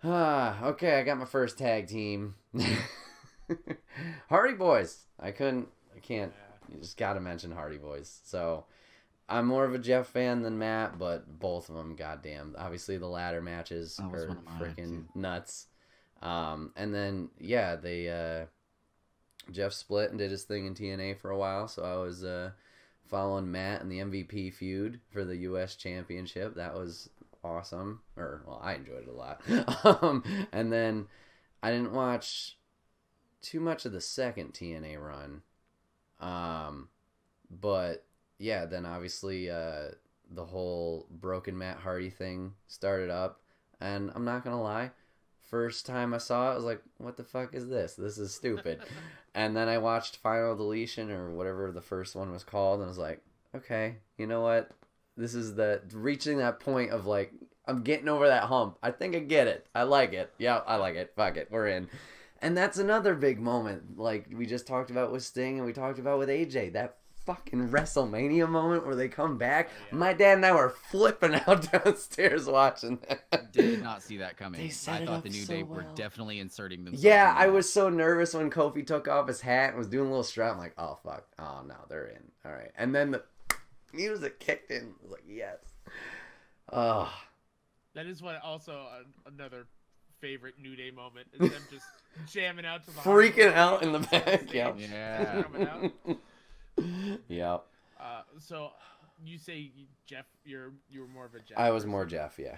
Speaker 1: Okay, I got my first tag team. Hardy Boys. I can't. You just gotta mention Hardy Boys. So I'm more of a Jeff fan than Matt, but both of them, goddamn. Obviously, the ladder matches are freaking nuts. And then they Jeff split and did his thing in TNA for a while, so I was following Matt in the MVP feud for the U.S. Championship. That was awesome. I enjoyed it a lot. And then I didn't watch too much of the second TNA run. But yeah, then obviously the whole broken Matt Hardy thing started up, and I'm not gonna lie, first time I saw it, I was like, what the fuck is this? This is stupid. And then I watched Final Deletion, or whatever the first one was called, and I was like, okay, you know what? This is reaching that point of like, I'm getting over that hump. I think I get it. I like it. Yeah, I like it. Fuck it. We're in. And that's another big moment, like we just talked about with Sting and we talked about with AJ. That fucking WrestleMania moment where they come back. Oh, yeah. My dad and I were flipping out downstairs watching that.
Speaker 2: Did not see that coming. I thought the New Day were definitely inserting themselves.
Speaker 1: Yeah, I was so nervous when Kofi took off his hat and was doing a little strut. I'm like, oh fuck. Oh no, they're in. All right. And then the music kicked in. I was like, yes. Oh.
Speaker 3: That is what also another favorite New Day moment is them just jamming out to the
Speaker 1: freaking out in the back. Yep.
Speaker 2: Yeah.
Speaker 1: Yep.
Speaker 3: So you say Jeff, you were more of a Jeff.
Speaker 1: I was more Jeff, yeah.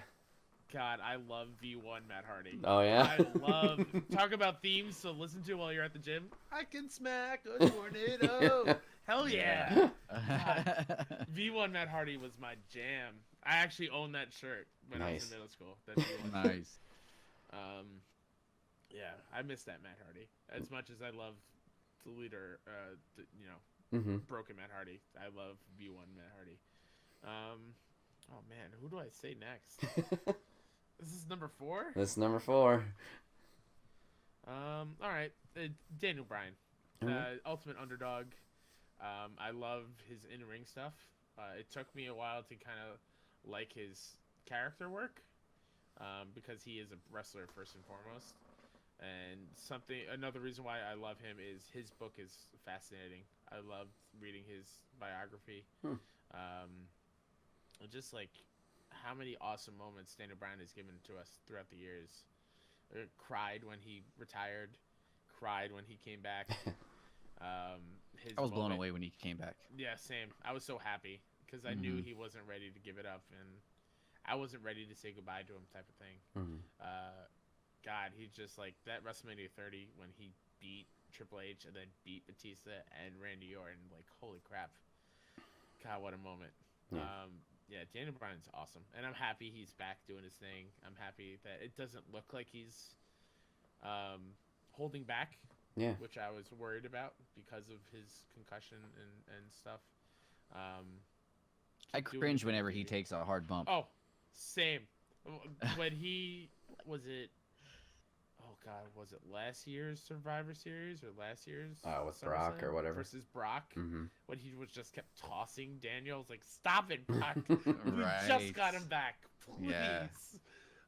Speaker 3: God, I love V1 Matt Hardy.
Speaker 1: Oh yeah.
Speaker 3: I love talk about themes to listen to while you're at the gym. I can smack a tornado. Hell yeah. V1 Matt Hardy was my jam. I actually owned that shirt when I was in middle school.
Speaker 2: Nice.
Speaker 3: Yeah, I miss that Matt Hardy as much as I love the leader. Broken Matt Hardy. I love V1 Matt Hardy. Oh man, who do I say next? This is number 4.
Speaker 1: This is number 4.
Speaker 3: All right, Daniel Bryan, Ultimate Underdog. I love his in-ring stuff. It took me a while to kind of like his character work, because he is a wrestler first and foremost. And another reason why I love him is his book is fascinating. I love reading his biography. just like how many awesome moments Daniel Bryan has given to us throughout the years. Cried when he retired, cried when he came back. His
Speaker 2: I was blown
Speaker 3: moment-
Speaker 2: away when he came back.
Speaker 3: Yeah, same. I was so happy because I knew he wasn't ready to give it up, and I wasn't ready to say goodbye to him, type of thing. God, he's just like that WrestleMania 30 when he beat Triple H and then beat Batista and Randy Orton. Like, holy crap! God, what a moment. Yeah, Daniel Bryan's awesome, and I'm happy he's back doing his thing. I'm happy that it doesn't look like he's holding back.
Speaker 1: Yeah.
Speaker 3: Which I was worried about because of his concussion and stuff.
Speaker 2: I cringe whenever he takes a hard bump.
Speaker 3: Oh, same. When he was it. Oh God, was it last year's Survivor Series or last year's?
Speaker 1: With Brock or whatever
Speaker 3: versus Brock.
Speaker 1: Mm-hmm.
Speaker 3: When he was just kept tossing Daniel. I was like, stop it, Brock.
Speaker 2: Right.
Speaker 3: We just got him back, please.
Speaker 2: Yeah.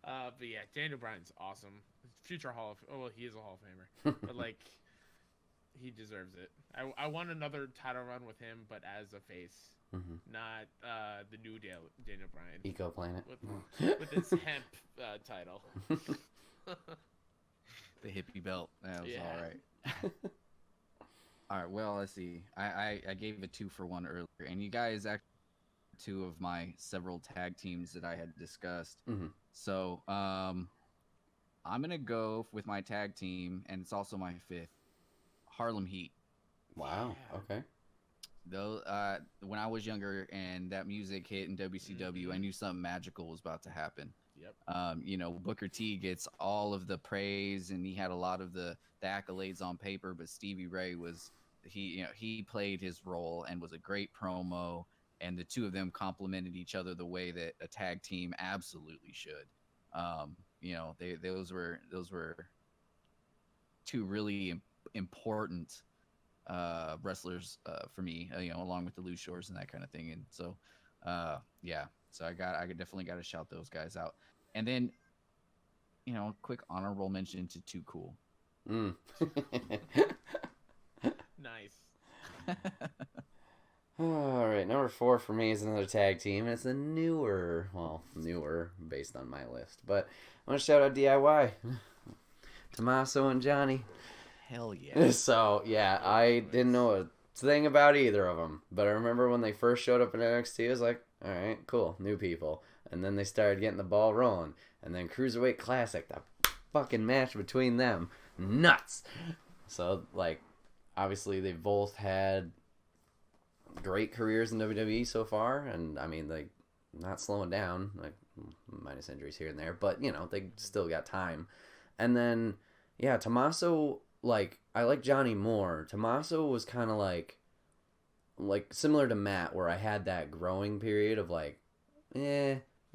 Speaker 3: But yeah, Daniel Bryan's awesome. Future Hall of. Oh well, he is a Hall of Famer, but like. He deserves it. I want another title run with him, but as a face, not the new Daniel Bryan.
Speaker 1: Eco Planet.
Speaker 3: With his hemp title.
Speaker 2: The hippie belt. That was
Speaker 3: Yeah.
Speaker 2: all right. All right. Well, let's see. I gave a 2 for 1 earlier, and you guys actually 2 of my several tag teams that I had discussed. So I'm gonna go with my tag team, and it's also my 5th. Harlem Heat.
Speaker 1: Wow. Okay.
Speaker 2: Though when I was younger and that music hit in WCW, I knew something magical was about to happen.
Speaker 3: Yep.
Speaker 2: You know, Booker T gets all of the praise and he had a lot of the accolades on paper, but Stevie Ray was he played his role and was a great promo, and the two of them complemented each other the way that a tag team absolutely should. You know, those were 2 really important wrestlers for me, you know, along with the Lou Shores and that kind of thing. And so yeah, so I definitely got to shout those guys out. And then, you know, quick honorable mention to Too Cool.
Speaker 3: Nice.
Speaker 1: All right, number 4 for me is another tag team. It's a newer based on my list, but I'm gonna shout out DIY, Tommaso and Johnny.
Speaker 2: Hell yeah.
Speaker 1: So yeah, I didn't know a thing about either of them, but I remember when they first showed up in NXT, I was like, all right, cool, new people. And then they started getting the ball rolling, and then Cruiserweight Classic, that fucking match between them, nuts. So like, obviously they both had great careers in WWE so far, and I mean, like, not slowing down, like minus injuries here and there, but you know, they still got time. And then yeah, Tommaso, like, I like Johnny more. Tommaso was kind of like similar to Matt, where I had that growing period of like,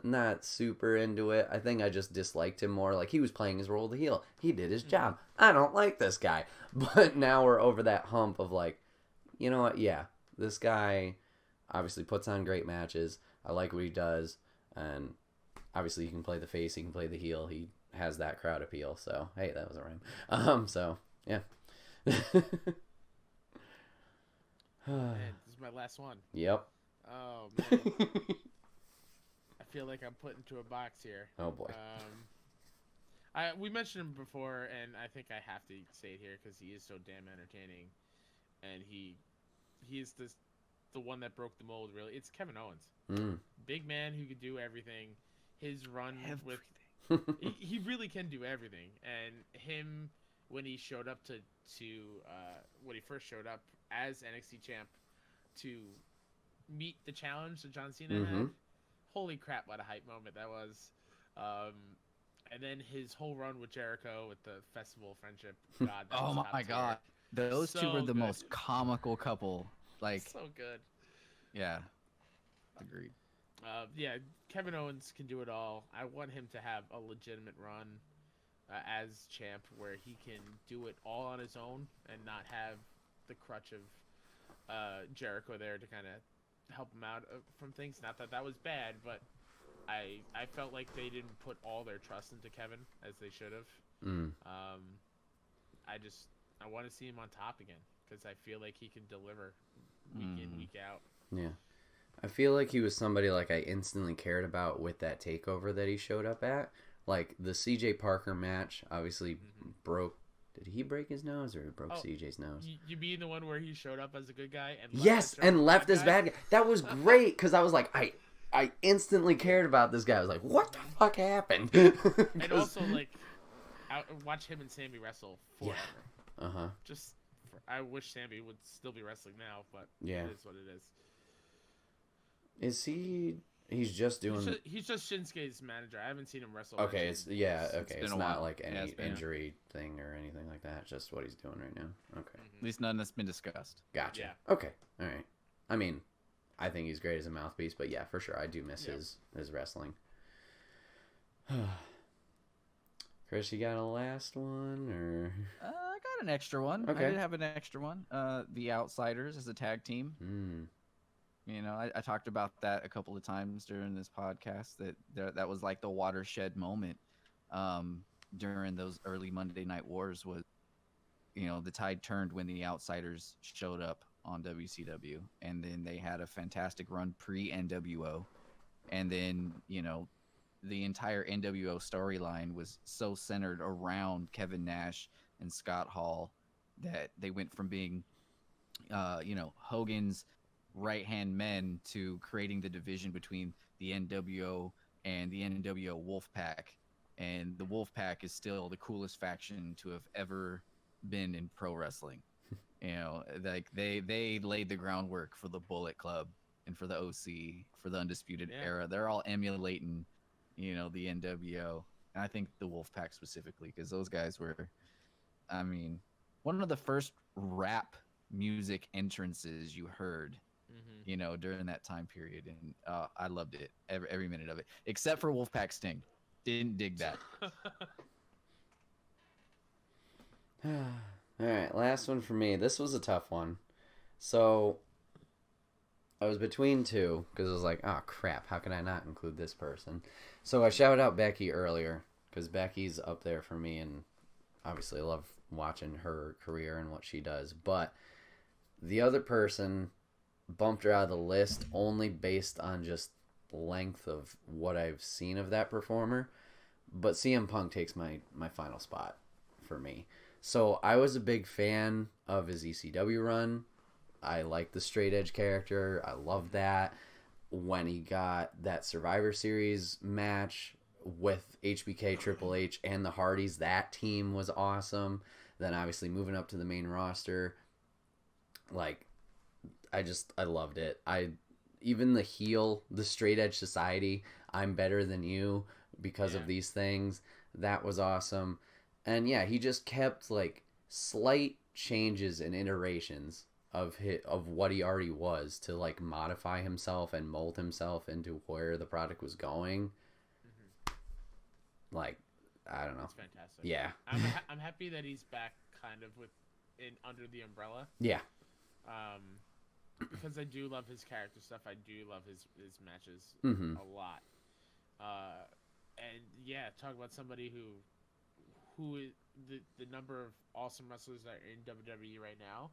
Speaker 1: not super into it. I think I just disliked him more. Like, he was playing his role of the heel. He did his job. I don't like this guy. But now we're over that hump of like, you know what? Yeah, this guy obviously puts on great matches. I like what he does. And obviously he can play the face. He can play the heel. He has that crowd appeal. So, hey, that was a rhyme. So, yeah.
Speaker 3: Man, this is my last one.
Speaker 1: Yep.
Speaker 3: Oh, man. I feel like I'm put into a box here.
Speaker 1: Oh, boy.
Speaker 3: We mentioned him before, and I think I have to say it here because he is so damn entertaining, and he is the one that broke the mold. Really, it's Kevin Owens, big man who could do everything. His run with he really can do everything, and him when he showed up to when he first showed up as NXT champ to meet the challenge that John Cena had. Holy crap, what a hype moment that was. And then his whole run with Jericho with the Festival of Friendship. God, that was top
Speaker 2: my
Speaker 3: tier.
Speaker 2: God. Those
Speaker 3: So
Speaker 2: two were the
Speaker 3: good.
Speaker 2: most comical couple. Like,
Speaker 3: So good.
Speaker 2: yeah. Agreed.
Speaker 3: Yeah, Kevin Owens can do it all. I want him to have a legitimate run as champ where he can do it all on his own and not have the crutch of Jericho there to kind of help him out from things. Not that that was bad, but I felt like they didn't put all their trust into Kevin as they should have. I want to see him on top again because I feel like he can deliver week in, week out.
Speaker 1: Yeah. I feel like he was somebody like I instantly cared about with that takeover that he showed up at. Like the CJ Parker match obviously broke. Did he break his nose or broke CJ's nose?
Speaker 3: You mean the one where he showed up as a good guy and
Speaker 1: left as bad guy. That was great because I was like, I instantly cared about this guy. I was like, what the fuck happened?
Speaker 3: And also like, watch him and Sammy wrestle forever.
Speaker 1: Yeah.
Speaker 3: I wish Sammy would still be wrestling now, but
Speaker 1: yeah,
Speaker 3: it is what it is.
Speaker 1: Is he? He's just doing.
Speaker 3: He's just Shinsuke's manager. I haven't seen him wrestle.
Speaker 1: Okay, it's not
Speaker 2: while.
Speaker 1: like any injury thing or anything like that. Just what he's doing right now. Okay.
Speaker 2: At least none that's been discussed.
Speaker 1: Gotcha.
Speaker 3: Yeah.
Speaker 1: Okay. All right. I mean, I think he's great as a mouthpiece, but yeah, for sure, I do miss his wrestling. Chris, you got a last one or?
Speaker 2: I got an extra one.
Speaker 1: Okay.
Speaker 2: I did have an extra one. The Outsiders as a tag team. You know, I talked about that a couple of times during this podcast. That was like the watershed moment during those early Monday Night Wars. Was, you know, the tide turned when the Outsiders showed up on WCW, and then they had a fantastic run pre-NWO, and then, you know, the entire NWO storyline was so centered around Kevin Nash and Scott Hall that they went from being, you know, Hogan's right-hand men to creating the division between the NWO and the NWO Wolfpack. And the Wolfpack is still the coolest faction to have ever been in pro wrestling. You know, like they laid the groundwork for the Bullet Club and for the OC, for the Undisputed Era. They're all emulating, you know, the NWO. And I think the Wolfpack specifically, because those guys were, I mean, one of the first rap music entrances you heard, you know, during that time period. And I loved it, every minute of it, except for Wolfpack Sting. Didn't dig that.
Speaker 1: All right, last one for me. This was a tough one. So I was between two because I was like, oh, crap, how can I not include this person? So I shouted out Becky earlier because Becky's up there for me, and obviously I love watching her career and what she does. But the other person bumped her out of the list only based on just length of what I've seen of that performer. But CM Punk takes my final spot for me. So I was a big fan of his ECW run. I like the straight edge character. I love that. When he got that Survivor Series match with HBK, Triple H, and the Hardys, that team was awesome. Then obviously moving up to the main roster, like, I loved it. Even the heel, the straight edge society, I'm better than you because of these things. That was awesome. And yeah, he just kept like slight changes and iterations of what he already was to like modify himself and mold himself into where the product was going. Like, I don't know.
Speaker 3: That's fantastic.
Speaker 1: Yeah.
Speaker 3: I'm happy that he's back kind of under the umbrella.
Speaker 1: Yeah.
Speaker 3: Because I do love his character stuff. I do love his matches a lot. And yeah, talk about somebody who is the number of awesome wrestlers that are in WWE right now.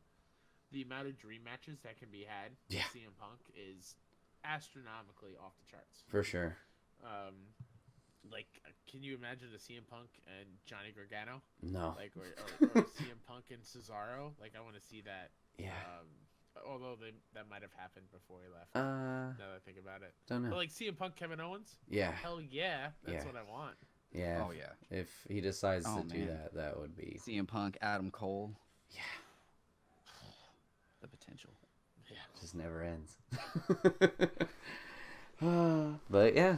Speaker 3: The amount of dream matches that can be had with CM Punk is astronomically off the charts.
Speaker 1: For sure.
Speaker 3: Like, can you imagine a CM Punk and Johnny Gargano?
Speaker 1: No.
Speaker 3: Like, or CM Punk and Cesaro? Like, I want to see that.
Speaker 1: Yeah.
Speaker 3: Although that might have happened before he left. Now that I think about it.
Speaker 1: Don't know.
Speaker 3: But like CM Punk, Kevin Owens?
Speaker 1: Yeah.
Speaker 3: Hell yeah. That's what I want.
Speaker 1: Yeah.
Speaker 2: Oh, yeah.
Speaker 1: If he decides to do that, that would be...
Speaker 2: CM Punk, Adam Cole.
Speaker 1: Yeah.
Speaker 2: The potential.
Speaker 1: Yeah. It just never ends. But yeah.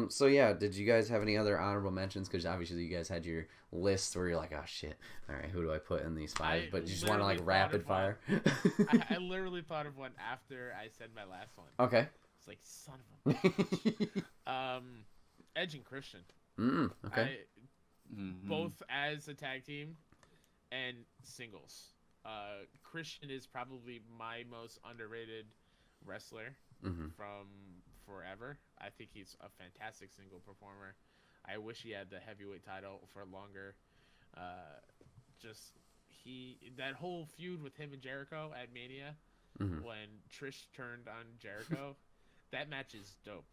Speaker 1: So yeah, did you guys have any other honorable mentions? Because obviously you guys had your lists where you're like, oh shit, all right, who do I put in these five? But you just want to like rapid fire.
Speaker 3: I literally thought of one after I said my last one.
Speaker 1: Okay.
Speaker 3: It's like, son of a bitch. Edge and Christian.
Speaker 1: Okay.
Speaker 3: Both as a tag team and singles. Christian is probably my most underrated wrestler from forever. I think he's a fantastic single performer. I wish he had the heavyweight title for longer. That whole feud with him and Jericho at Mania when Trish turned on Jericho. That match is dope.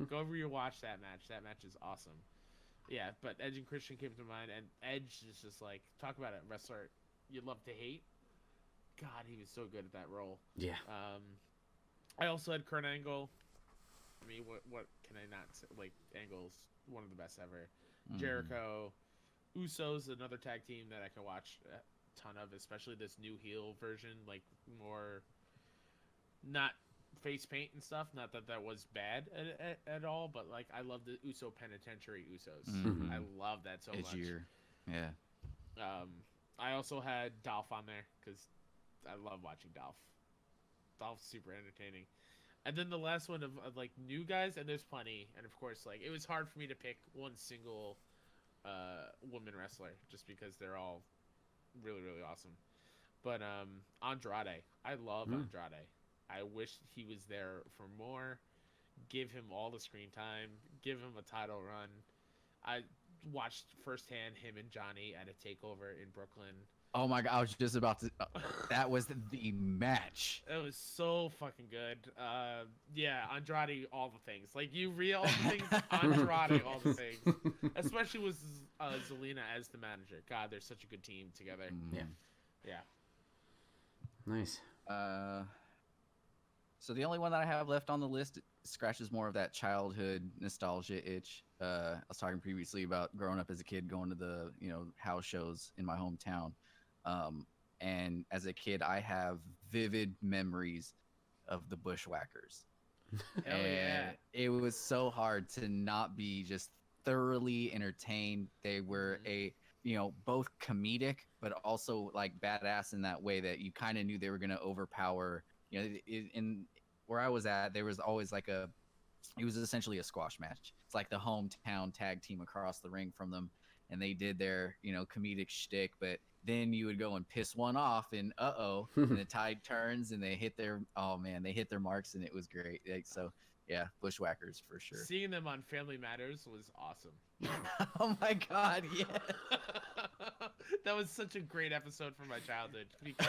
Speaker 3: Go rewatch that match. That match is awesome. Yeah, but Edge and Christian came to mind, and Edge is just like, talk about a wrestler you love to hate. God, he was so good at that role.
Speaker 1: Yeah.
Speaker 3: I also had Kurt Angle. I mean, what can I not say? Like, Angle's one of the best ever. Jericho, Usos, another tag team that I can watch a ton of, especially this new heel version, like more not face paint and stuff. Not that that was bad at all, but like I love the Uso Penitentiary Usos. I love that so
Speaker 2: Edgier.
Speaker 3: much.
Speaker 2: Yeah.
Speaker 3: I also had Dolph on there because I love watching Dolph. Dolph's super entertaining. And then the last one of like new guys, and there's plenty. And of course, like it was hard for me to pick one single woman wrestler just because they're all really, really awesome. But Andrade, I love Andrade. I wish he was there for more. Give him all the screen time. Give him a title run. I watched firsthand him and Johnny at a takeover in Brooklyn.
Speaker 2: Oh my god, I was just about to. That was the match.
Speaker 3: It was so fucking good. Yeah, Andrade, all the things. Like you read all the things, Andrade, all the things. Especially with Zelina as the manager. God, they're such a good team together. Yeah.
Speaker 1: Nice.
Speaker 2: So the only one that I have left on the list scratches more of that childhood nostalgia itch. I was talking previously about growing up as a kid, going to the house shows in my hometown. And as a kid, I have vivid memories of the Bushwhackers.
Speaker 3: Hell yeah.
Speaker 2: It was so hard to not be just thoroughly entertained. They were both comedic, but also like badass in that way that you kind of knew they were going to overpower. In where I was at, there was always like it was essentially a squash match. It's like the hometown tag team across the ring from them, and they did their comedic shtick, but then you would go and piss one off, and and the tide turns, and they hit their marks, and it was great. So yeah, Bushwhackers for sure.
Speaker 3: Seeing them on Family Matters was awesome.
Speaker 2: Oh my god, yeah.
Speaker 3: That was such a great episode from my childhood because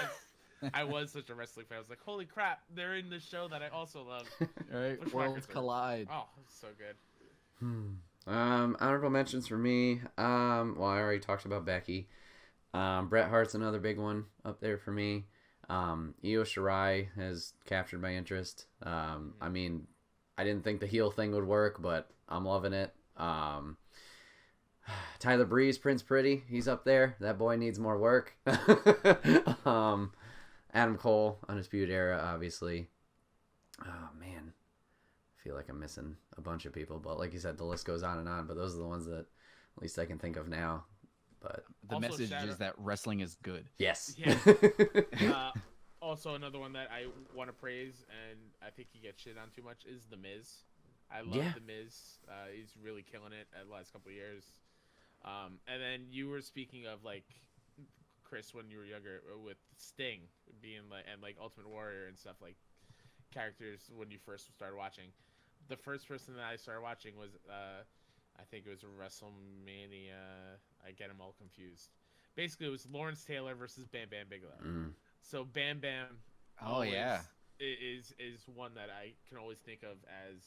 Speaker 3: I was such a wrestling fan. I was like, holy crap, they're in this show that I also love.
Speaker 2: Right, worlds collide.
Speaker 3: Oh, so good.
Speaker 1: Honorable mentions for me. Well, I already talked about Becky. Bret Hart's another big one up there for me. Io Shirai has captured my interest. I mean, I didn't think the heel thing would work, but I'm loving it. Tyler Breeze, Prince Pretty, he's up there. That boy needs more work. Adam Cole, Undisputed Era, obviously. Oh, man. I feel like I'm missing a bunch of people, but like you said, the list goes on and on, but those are the ones that at least I can think of now. But
Speaker 2: the also message is that wrestling is good.
Speaker 1: Yes.
Speaker 3: Yeah. Also, another one that I want to praise, and I think he gets shit on too much, is The Miz. I love The Miz. He's really killing it the last couple of years. And then you were speaking of like Chris when you were younger with Sting being like Ultimate Warrior and stuff, like characters when you first started watching. The first person that I started watching was I think it was WrestleMania. I get them all confused. Basically, it was Lawrence Taylor versus Bam Bam Bigelow. So Bam Bam. Is one that I can always think of as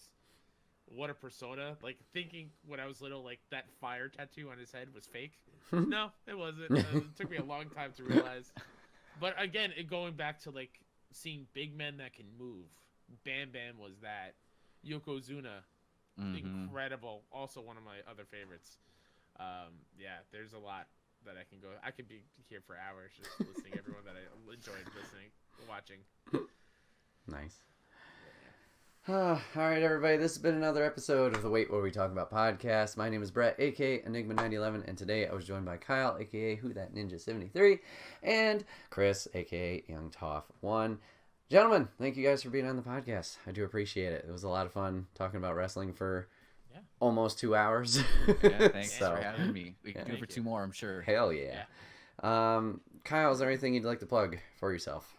Speaker 3: what a persona. Like thinking when I was little, like that fire tattoo on his head was fake. No, it wasn't. It took me a long time to realize. But again, going back to like seeing big men that can move. Bam Bam was that. Yokozuna. Incredible. Also one of my other favorites. Yeah, there's a lot that I can go. I could be here for hours just listening to everyone that I enjoyed watching.
Speaker 1: Nice. All right, everybody. This has been another episode of the Wait What We Talk About podcast. My name is Bret, aka Enigma911, and today I was joined by Kyle, aka Who That Ninja 73, and Chris, aka Young Toff 1. Gentlemen, thank you guys for being on the podcast. I do appreciate it. It was a lot of fun talking about wrestling for almost 2 hours.
Speaker 2: Yeah, thanks for having me. We can do it for 2 more, I'm sure.
Speaker 1: Hell yeah. Kyle, is there anything you'd like to plug for yourself?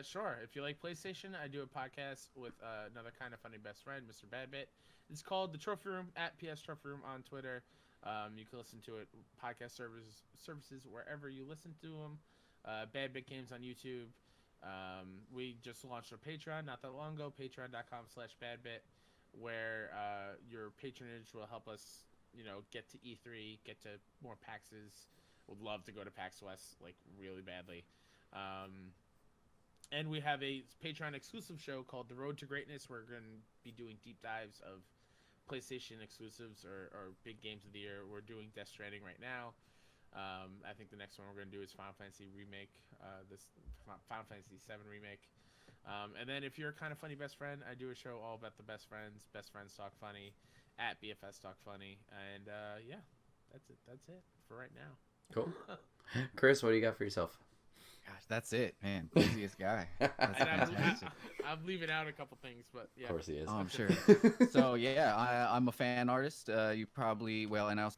Speaker 3: Sure. If you like PlayStation, I do a podcast with another kind of funny best friend, Mr. Badbit. It's called The Trophy Room, at PS Trophy Room on Twitter. You can listen to it podcast services wherever you listen to them. Badbit Games on YouTube. We just launched our Patreon not that long ago, patreon.com/badbit, where your patronage will help us, get to E3, get to more PAXs. Would love to go to PAX West, like, really badly. And we have a Patreon exclusive show called The Road to Greatness. We're going to be doing deep dives of PlayStation exclusives or big games of the year. We're doing Death Stranding right now. I think the next one we're going to do is Final Fantasy Remake, this Final Fantasy VII Remake. And then if you're a Kind of Funny Best Friend, I do a show all about the best friends. Best Friends Talk Funny at BFS Talk Funny. And yeah, that's it for right now.
Speaker 1: Cool. Kris, what do you got for yourself?
Speaker 2: Gosh, that's it, man. Busiest guy. That's fantastic.
Speaker 3: I'm leaving out a couple things, but yeah.
Speaker 1: Of course he is.
Speaker 2: Oh, I'm sure. So yeah, I'm a fan artist. You probably and I also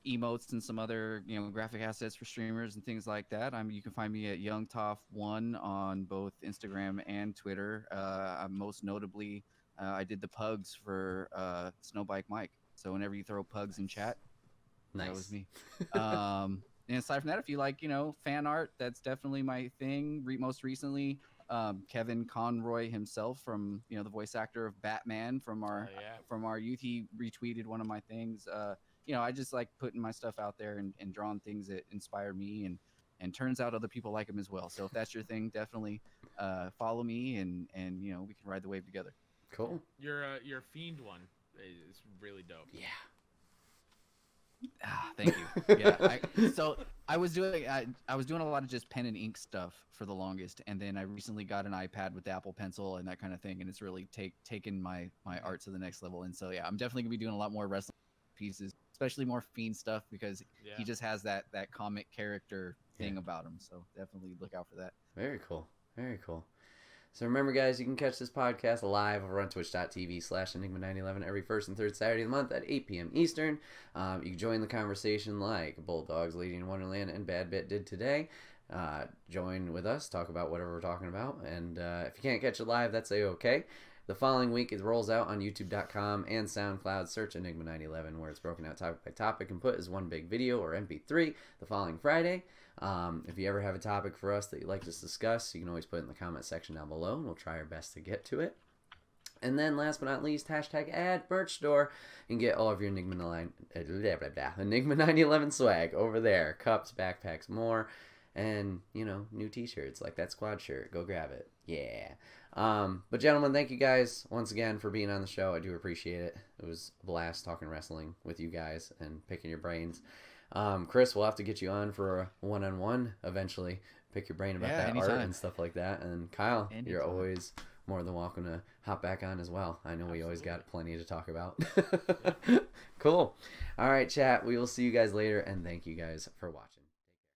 Speaker 2: emotes and some other graphic assets for streamers and things like that. You can find me at YoungToff1 on both Instagram and Twitter. Most notably, I did the pugs for Snowbike Mike. So whenever you throw pugs in chat,
Speaker 1: nice.
Speaker 2: That was me. And aside from that, if you like, fan art, that's definitely my thing. Most recently, Kevin Conroy himself, from the voice actor of Batman from our youth, he retweeted one of my things. I just like putting my stuff out there and drawing things that inspire me, and turns out other people like them as well. So if that's your thing, definitely follow me, and we can ride the wave together.
Speaker 1: Cool.
Speaker 3: Your Fiend one is really dope.
Speaker 1: Yeah.
Speaker 2: Thank you. Yeah. I was doing a lot of just pen and ink stuff for the longest, and then I recently got an iPad with the Apple Pencil and that kind of thing, and it's really taken my art to the next level. And so yeah, I'm definitely gonna be doing a lot more wrestling pieces, especially more Fiend stuff, because he just has that comic character thing about him. So definitely look out for that.
Speaker 1: Very cool. Very cool. So remember, guys, you can catch this podcast live over on twitch.tv/Enigma911 every first and third Saturday of the month at 8 p.m. Eastern. You can join the conversation like Bulldogs, Lady in Wonderland, and Bad Bit did today. Join with us, talk about whatever we're talking about. And if you can't catch it live, that's A-okay. The following week, it rolls out on YouTube.com and SoundCloud. Search Enigma911, where it's broken out topic by topic and put as one big video or MP3 the following Friday. If you ever have a topic for us that you'd like us to discuss, you can always put it in the comment section down below, and we'll try our best to get to it. And then, last but not least, #ad merch store. You can get all of your Enigma 911 swag over there. Cups, backpacks, more. And, new t-shirts like that squad shirt. Go grab it. Yeah. But gentlemen, thank you guys once again for being on the show. I do appreciate it. It was a blast talking wrestling with you guys and picking your brains. Kris, we'll have to get you on for a one-on-one eventually. Pick your brain about that
Speaker 2: anytime.
Speaker 1: art and stuff like that. And Kyle,
Speaker 2: Anytime.
Speaker 1: You're always more than welcome to hop back on as well. I know we always got plenty to talk about. Cool. All right, chat. We will see you guys later, and thank you guys for watching.